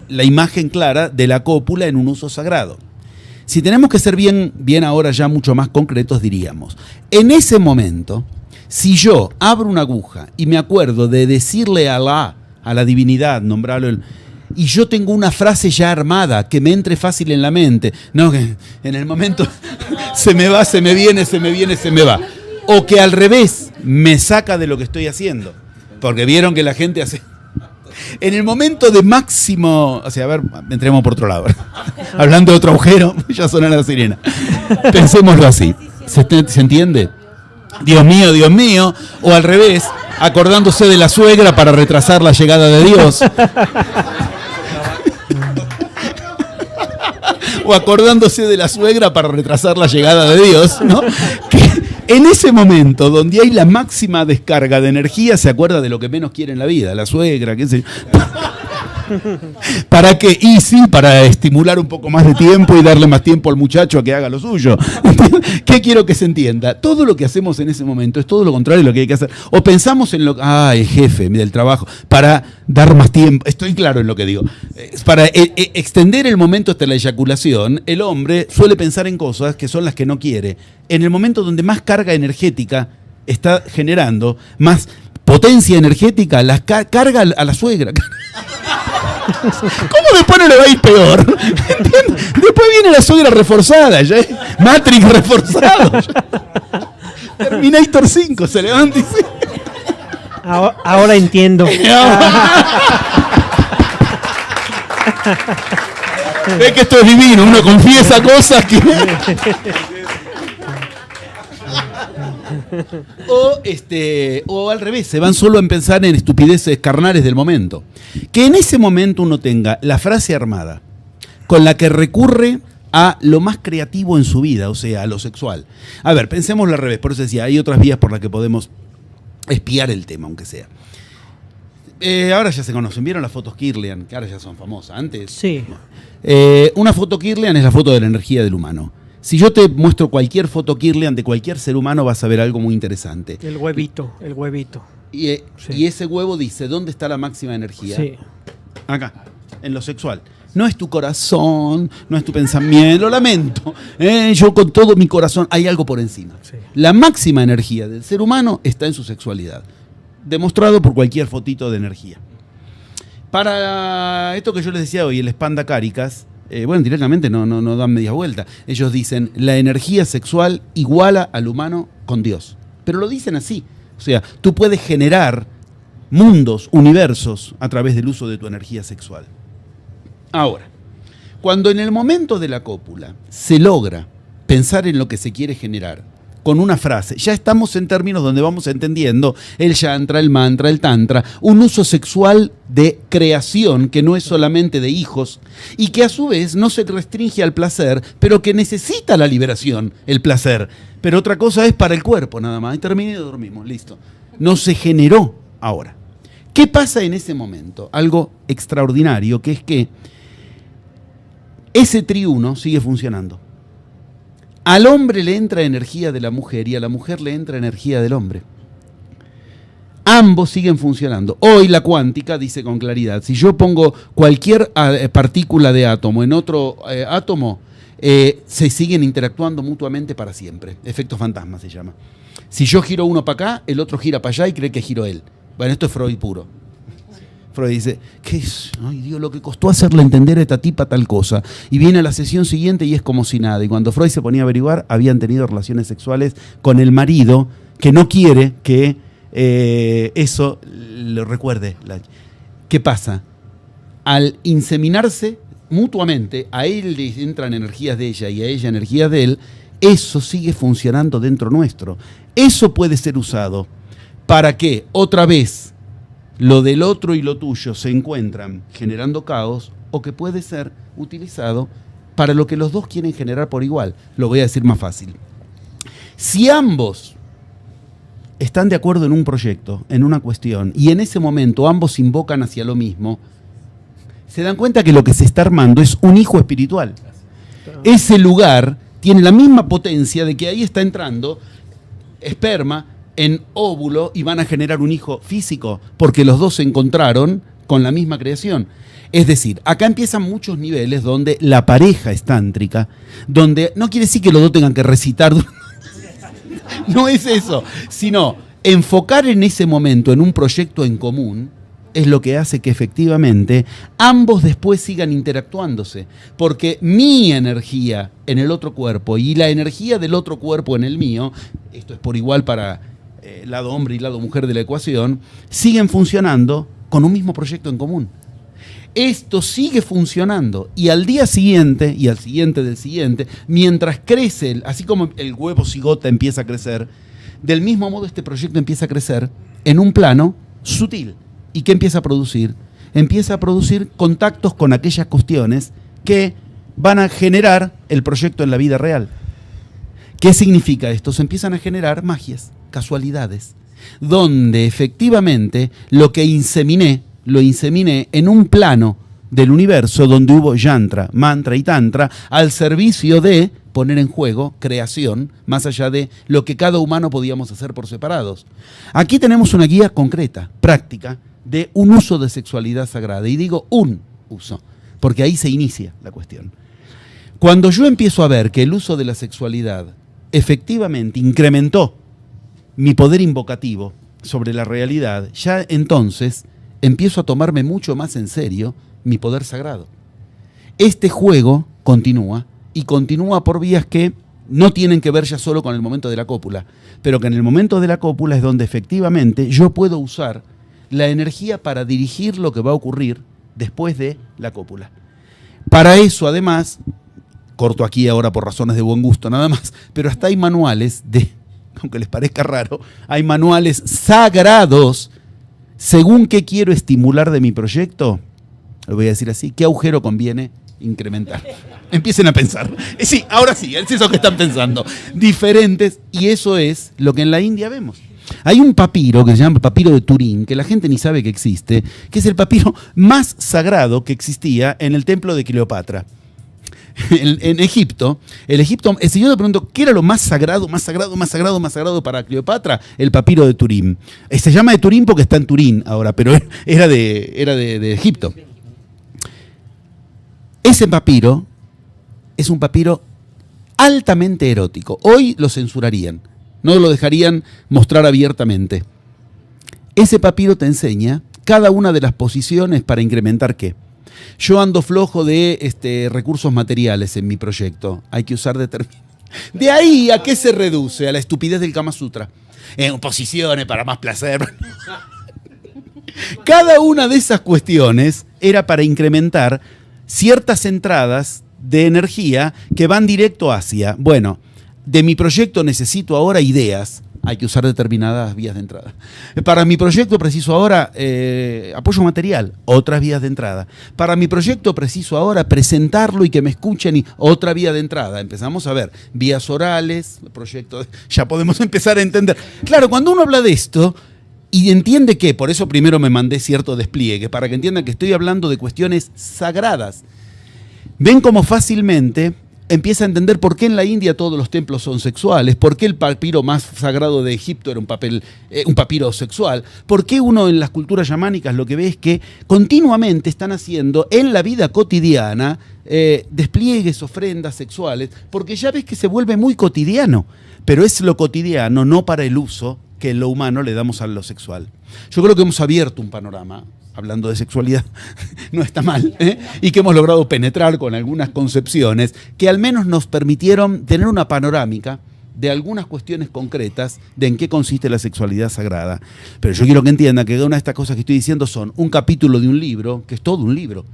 la imagen clara de la cópula en un uso sagrado. Si tenemos que ser bien ahora ya mucho más concretos, diríamos, en ese momento... Si yo abro una aguja y me acuerdo de decirle a la divinidad, nombrarlo, y yo tengo una frase ya armada que me entre fácil en la mente, no que en el momento se me va, se me viene, se me va, o que al revés me saca de lo que estoy haciendo, porque vieron que la gente hace En el momento de máximo, o sea, a ver, entremos por otro lado. Hablando de otro agujero, ya suena la sirena. Pensémoslo así. ¿Se entiende? Dios mío, o al revés, acordándose de la suegra para retrasar la llegada de Dios. O acordándose de la suegra para retrasar la llegada de Dios, ¿no? Que en ese momento donde hay la máxima descarga de energía, se acuerda de lo que menos quiere en la vida, la suegra, qué sé yo. ¿Para qué? Y sí, para estimular un poco más de tiempo y darle más tiempo al muchacho a que haga lo suyo. ¿Qué quiero que se entienda? Todo lo que hacemos en ese momento es todo lo contrario de lo que hay que hacer. O pensamos en el jefe del trabajo, para dar más tiempo. Estoy claro en lo que digo. Para extender el momento hasta la eyaculación, el hombre suele pensar en cosas que son las que no quiere. En el momento donde más carga energética está generando, más potencia energética, la carga a la suegra. ¿Cómo después no le va a ir peor? ¿Entiendes? Después viene la suegra reforzada, ya, Matrix reforzado. Terminator 5 se levanta y dice... Ahora entiendo. Ve que esto es divino, uno confiesa cosas que... O al revés, se van solo a pensar en estupideces carnales del momento. Que en ese momento uno tenga la frase armada con la que recurre a lo más creativo en su vida, o sea, a lo sexual. A ver, pensémoslo al revés, por eso decía, hay otras vías por las que podemos espiar el tema, aunque sea. Ahora ya se conocen, ¿vieron las fotos Kirlian? Que ahora ya son famosas, antes. Sí. Una foto Kirlian es la foto de la energía del humano. Si yo te muestro cualquier foto Kirlian de cualquier ser humano, vas a ver algo muy interesante. El huevito. Sí. Y ese huevo dice, ¿dónde está la máxima energía? Sí. Acá, en lo sexual. No es tu corazón, no es tu pensamiento, lo lamento. Yo con todo mi corazón, hay algo por encima. Sí. La máxima energía del ser humano está en su sexualidad. Demostrado por cualquier fotito de energía. Para esto que yo les decía hoy, el Spanda Cáricas, bueno, directamente no dan media vuelta. Ellos dicen, la energía sexual iguala al humano con Dios. Pero lo dicen así. O sea, tú puedes generar mundos, universos, a través del uso de tu energía sexual. Ahora, cuando en el momento de la cópula se logra pensar en lo que se quiere generar, con una frase, ya estamos en términos donde vamos entendiendo el yantra, el mantra, el tantra, un uso sexual de creación que no es solamente de hijos y que a su vez no se restringe al placer, pero que necesita la liberación, el placer. Pero otra cosa es para el cuerpo nada más. Y terminé y dormimos, listo. No se generó ahora. ¿Qué pasa en ese momento? Algo extraordinario, que es que ese triuno sigue funcionando. Al hombre le entra energía de la mujer y a la mujer le entra energía del hombre. Ambos siguen funcionando. Hoy la cuántica dice con claridad, si yo pongo cualquier partícula de átomo en otro átomo, se siguen interactuando mutuamente para siempre. Efecto fantasma se llama. Si yo giro uno para acá, el otro gira para allá y cree que giró él. Bueno, esto es Freud puro. Freud dice, ¿qué es? Ay Dios, lo que costó hacerle entender a esta tipa tal cosa. Y viene a la sesión siguiente y es como si nada. Y cuando Freud se ponía a averiguar, habían tenido relaciones sexuales con el marido que no quiere que eso lo recuerde. ¿Qué pasa? Al inseminarse mutuamente, a él le entran energías de ella y a ella energías de él, eso sigue funcionando dentro nuestro. Eso puede ser usado para que, otra vez, lo del otro y lo tuyo se encuentran generando caos, o que puede ser utilizado para lo que los dos quieren generar por igual. Lo voy a decir más fácil. Si ambos están de acuerdo en un proyecto, en una cuestión, y en ese momento ambos invocan hacia lo mismo, se dan cuenta que lo que se está armando es un hijo espiritual. Ese lugar tiene la misma potencia de que ahí está entrando esperma en óvulo y van a generar un hijo físico, porque los dos se encontraron con la misma creación. Es decir, acá empiezan muchos niveles donde la pareja es tántrica, donde no quiere decir que los dos tengan que recitar, no es eso, sino enfocar en ese momento en un proyecto en común es lo que hace que efectivamente ambos después sigan interactuándose, porque mi energía en el otro cuerpo y la energía del otro cuerpo en el mío, esto es por igual para lado hombre y lado mujer de la ecuación, siguen funcionando con un mismo proyecto en común. Esto sigue funcionando y al día siguiente y al siguiente del siguiente, mientras crece, así como el huevo cigota empieza a crecer, del mismo modo este proyecto empieza a crecer en un plano sutil. ¿Y qué empieza a producir? Empieza a producir contactos con aquellas cuestiones que van a generar el proyecto en la vida real. ¿Qué significa esto? Se empiezan a generar magias, casualidades, donde efectivamente lo que inseminé, lo inseminé en un plano del universo donde hubo yantra, mantra y tantra al servicio de poner en juego creación, más allá de lo que cada humano podíamos hacer por separados. Aquí tenemos una guía concreta, práctica, de un uso de sexualidad sagrada. Y digo un uso, porque ahí se inicia la cuestión. Cuando yo empiezo a ver que el uso de la sexualidad efectivamente incrementó mi poder invocativo sobre la realidad, ya entonces empiezo a tomarme mucho más en serio mi poder sagrado. Este juego continúa y continúa por vías que no tienen que ver ya solo con el momento de la cópula, pero que en el momento de la cópula es donde efectivamente yo puedo usar la energía para dirigir lo que va a ocurrir después de la cópula. Para eso, además, corto aquí ahora por razones de buen gusto nada más, pero hasta hay manuales aunque les parezca raro, hay manuales sagrados según qué quiero estimular de mi proyecto. Lo voy a decir así, ¿qué agujero conviene incrementar? Empiecen a pensar. Sí, ahora sí, es eso que están pensando. Diferentes, y eso es lo que en la India vemos. Hay un papiro que se llama el papiro de Turín, que la gente ni sabe que existe, que es el papiro más sagrado que existía en el templo de Cleopatra. En Egipto, el si yo te pregunto, ¿qué era lo más sagrado para Cleopatra? El papiro de Turín. Se llama de Turín porque está en Turín ahora, pero era de Egipto. Ese papiro es un papiro altamente erótico. Hoy lo censurarían, no lo dejarían mostrar abiertamente. Ese papiro te enseña cada una de las posiciones para incrementar qué. Yo ando flojo de recursos materiales en mi proyecto. Hay que usar determinados. ¿De ahí a qué se reduce? A la estupidez del Kama Sutra. En posiciones para más placer. Cada una de esas cuestiones era para incrementar ciertas entradas de energía que van directo hacia, bueno, de mi proyecto necesito ahora ideas. Hay que usar determinadas vías de entrada. Para mi proyecto preciso ahora apoyo material, otras vías de entrada. Para mi proyecto preciso ahora presentarlo y que me escuchen, y otra vía de entrada. Empezamos a ver vías orales, proyectos, ya podemos empezar a entender. Claro, cuando uno habla de esto y entiende que, por eso primero me mandé cierto despliegue, para que entiendan que estoy hablando de cuestiones sagradas. Ven cómo fácilmente empieza a entender por qué en la India todos los templos son sexuales, por qué el papiro más sagrado de Egipto era un papiro sexual, por qué uno en las culturas chamánicas lo que ve es que continuamente están haciendo en la vida cotidiana despliegues, ofrendas sexuales, porque ya ves que se vuelve muy cotidiano, pero es lo cotidiano, no para el uso que en lo humano le damos a lo sexual. Yo creo que hemos abierto un panorama, hablando de sexualidad, no está mal, y que hemos logrado penetrar con algunas concepciones que al menos nos permitieron tener una panorámica de algunas cuestiones concretas de en qué consiste la sexualidad sagrada. Pero yo quiero que entiendan que una de estas cosas que estoy diciendo son un capítulo de un libro, que es todo un libro.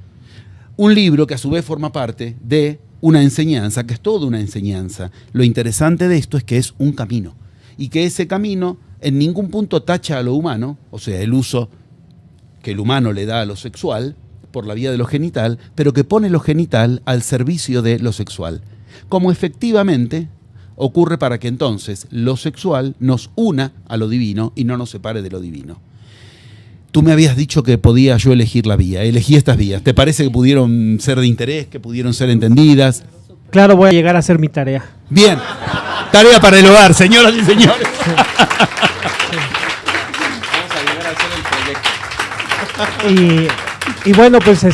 Un libro que a su vez forma parte de una enseñanza, que es toda una enseñanza. Lo interesante de esto es que es un camino, y que ese camino en ningún punto tacha a lo humano, o sea, el uso que el humano le da a lo sexual por la vía de lo genital, pero que pone lo genital al servicio de lo sexual. Como efectivamente ocurre para que entonces lo sexual nos una a lo divino y no nos separe de lo divino. Tú me habías dicho que podía yo elegir la vía, elegí estas vías. ¿Te parece que pudieron ser de interés, que pudieron ser entendidas? Claro, voy a llegar a hacer mi tarea. Bien, tarea para el hogar, señoras y señores. Y bueno, pues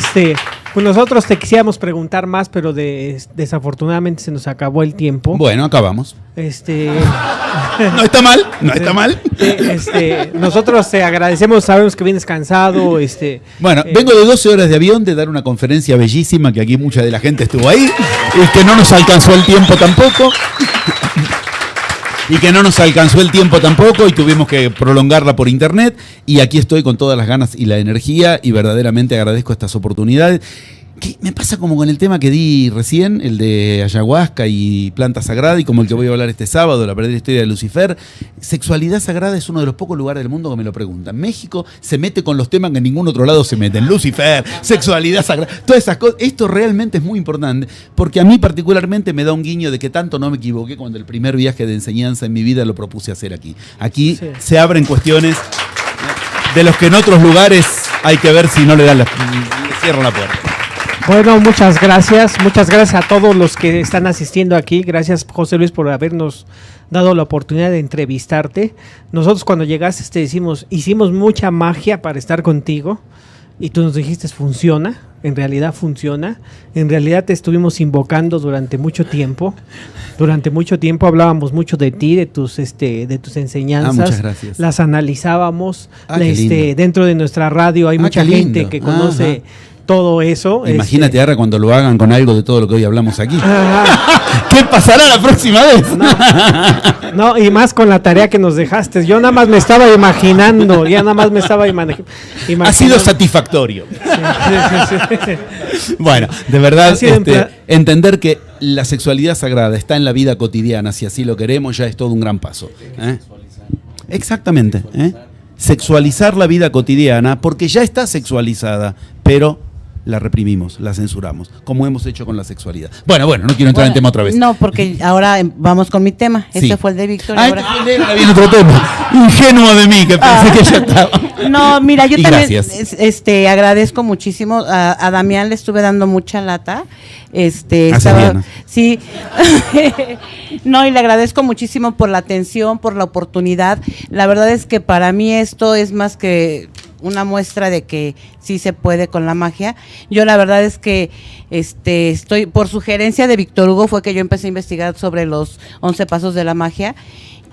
pues nosotros te quisiéramos preguntar más, pero desafortunadamente se nos acabó el tiempo. Bueno, acabamos. No está mal, no está mal. Nosotros te agradecemos, sabemos que vienes cansado. Bueno, vengo de 12 horas de avión de dar una conferencia bellísima, que aquí mucha de la gente estuvo ahí, y que no nos alcanzó el tiempo tampoco. y que no nos alcanzó el tiempo tampoco y tuvimos que prolongarla por internet. Y aquí estoy con todas las ganas y la energía y verdaderamente agradezco estas oportunidades. ¿Qué me pasa como con el tema que di recién, el de ayahuasca y planta sagrada, y como el que voy a hablar este sábado, la verdadera historia de Lucifer? Sexualidad sagrada es uno de los pocos lugares del mundo que me lo preguntan. México se mete con los temas que en ningún otro lado se meten. Lucifer, sexualidad sagrada, todas esas cosas. Esto realmente es muy importante, porque a mí particularmente me da un guiño de que tanto no me equivoqué cuando el primer viaje de enseñanza en mi vida lo propuse hacer aquí. Aquí sí se abren cuestiones de los que en otros lugares hay que ver si no le cierran la puerta. Bueno, muchas gracias a todos los que están asistiendo aquí. Gracias, José Luis, por habernos dado la oportunidad de entrevistarte. Nosotros cuando llegaste te hicimos mucha magia para estar contigo y tú nos dijiste funciona, en realidad funciona. En realidad te estuvimos invocando durante mucho tiempo. Durante mucho tiempo hablábamos mucho de ti, de tus enseñanzas. Muchas gracias. Las analizábamos. Dentro de nuestra radio hay mucha gente que conoce todo eso. Imagínate ahora cuando lo hagan con algo de todo lo que hoy hablamos aquí. ¿Qué pasará la próxima vez? No, y más con la tarea que nos dejaste. Yo nada más me estaba imaginando. Ha sido satisfactorio. Sí. Bueno, de verdad, entender que la sexualidad sagrada está en la vida cotidiana, si así lo queremos, ya es todo un gran paso. Exactamente. Sexualizar la vida cotidiana, porque ya está sexualizada, pero la reprimimos, la censuramos, como hemos hecho con la sexualidad. Bueno, no quiero entrar en tema otra vez. No, porque ahora vamos con mi tema. Este fue el de Víctor. Ahora viene otro tema. Ingenuo de mí, que pensé que ya estaba. No, mira, yo también agradezco muchísimo. A Damián le estuve dando mucha lata. Sí. No, y le agradezco muchísimo por la atención, por la oportunidad. La verdad es que para mí esto es más que una muestra de que sí se puede con la magia. Yo la verdad es que estoy, por sugerencia de Víctor Hugo, fue que yo empecé a investigar sobre los 11 pasos de la magia.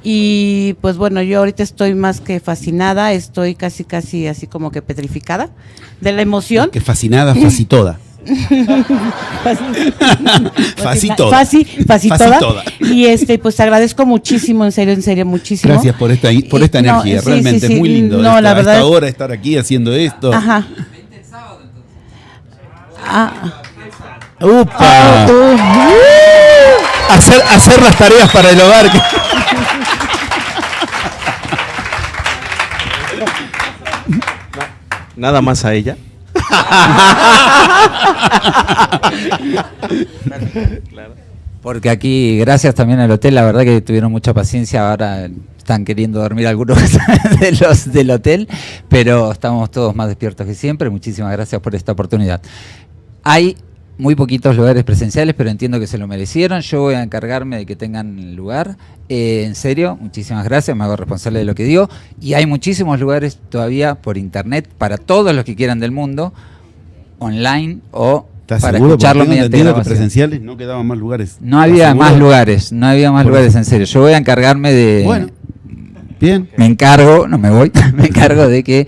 Y pues bueno, yo ahorita estoy más que fascinada, estoy casi así como que petrificada de la emoción. Que fascinada, fascitoda. Fasitoda. Y pues agradezco muchísimo, en serio, muchísimo. Gracias por esta energía, realmente es muy lindo. No, la verdad. Hasta ahora estar aquí haciendo esto. Ajá. ¡Upa! Hacer las tareas para el hogar. Nada más a ella. Porque aquí, gracias también al hotel, la verdad que tuvieron mucha paciencia. Ahora están queriendo dormir algunos de los del hotel, pero estamos todos más despiertos que siempre. Muchísimas gracias por esta oportunidad. Hay muy poquitos lugares presenciales, pero entiendo que se lo merecieron. Yo voy a encargarme de que tengan lugar. En serio, muchísimas gracias, me hago responsable de lo que digo. Y hay muchísimos lugares todavía por internet para todos los que quieran del mundo, online o para escucharlo mediante grabación. Que presenciales no quedaban más lugares. No había más lugares, en serio. Yo voy a encargarme de... Bueno, bien. Me encargo, no me voy, me encargo de que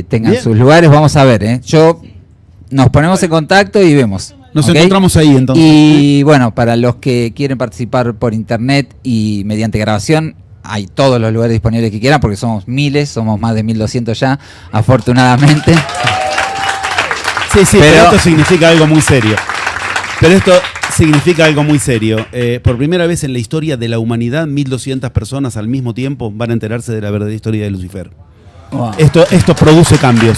tengan bien sus lugares. Vamos a ver, nos ponemos en contacto y vemos. Nos encontramos ahí entonces. Y bueno, para los que quieren participar por internet y mediante grabación, hay todos los lugares disponibles que quieran, porque somos miles, somos más de 1200 ya, afortunadamente. Sí, pero esto significa algo muy serio. Por primera vez en la historia de la humanidad, 1200 personas al mismo tiempo van a enterarse de la verdadera historia de Lucifer. Wow. Esto produce cambios.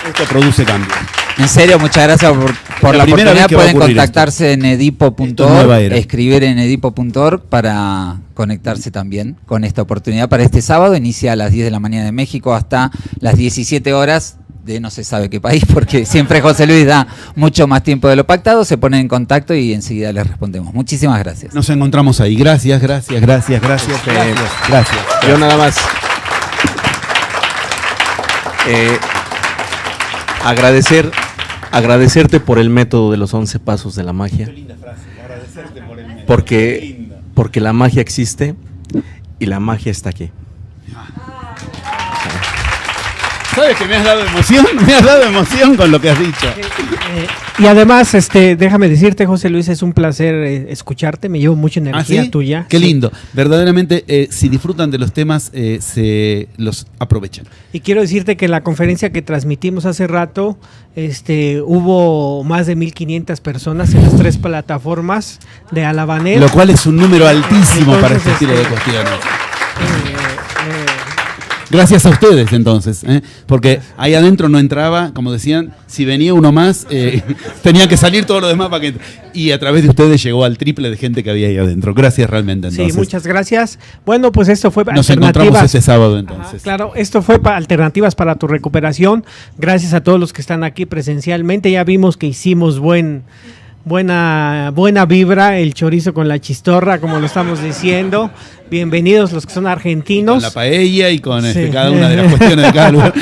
Esto produce cambios. En serio, muchas gracias por la oportunidad. Pueden contactarse en edipo.org, escribir en edipo.org para conectarse también con esta oportunidad para este sábado. Inicia a las 10 de la mañana de México hasta las 17 horas de no se sabe qué país, porque siempre José Luis da mucho más tiempo de lo pactado. Se ponen en contacto y enseguida les respondemos. Muchísimas gracias. Nos encontramos ahí. Gracias. Yo nada más agradecerte por el método de los 11 pasos de la magia. Qué linda frase, agradecerte por el método. Porque la magia existe y la magia está aquí. ¿Sabes que me has dado emoción? Me has dado emoción con lo que has dicho. Y además, déjame decirte, José Luis, es un placer escucharte, me llevo mucha energía ¿Sí? tuya. Qué Sí. lindo. Verdaderamente, si disfrutan de los temas, se los aprovechan. Y quiero decirte que en la conferencia que transmitimos hace rato, hubo más de 1,500 personas en las 3 plataformas de Alabanel. Lo cual es un número altísimo para este Entonces, estilo de cuestiones. Gracias a ustedes, entonces, porque ahí adentro no entraba, como decían, si venía uno más, tenía que salir todo lo demás para que... Y a través de ustedes llegó al triple de gente que había ahí adentro. Gracias realmente, entonces. Sí, muchas gracias. Bueno, pues esto fue Nos encontramos Alternativas. este sábado, Ajá, entonces. claro, esto fue Alternativas para tu recuperación. Gracias a todos los que están aquí presencialmente. Ya vimos que hicimos buena vibra, el chorizo con la chistorra, como lo estamos diciendo. Bienvenidos los que son argentinos. Con la paella y con Sí. cada una de las cuestiones de cada lugar.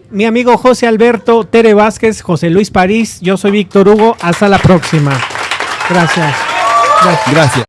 Mi amigo José Alberto, Tere Vázquez, José Luis París, yo soy Víctor Hugo. Hasta la próxima. Gracias. Gracias.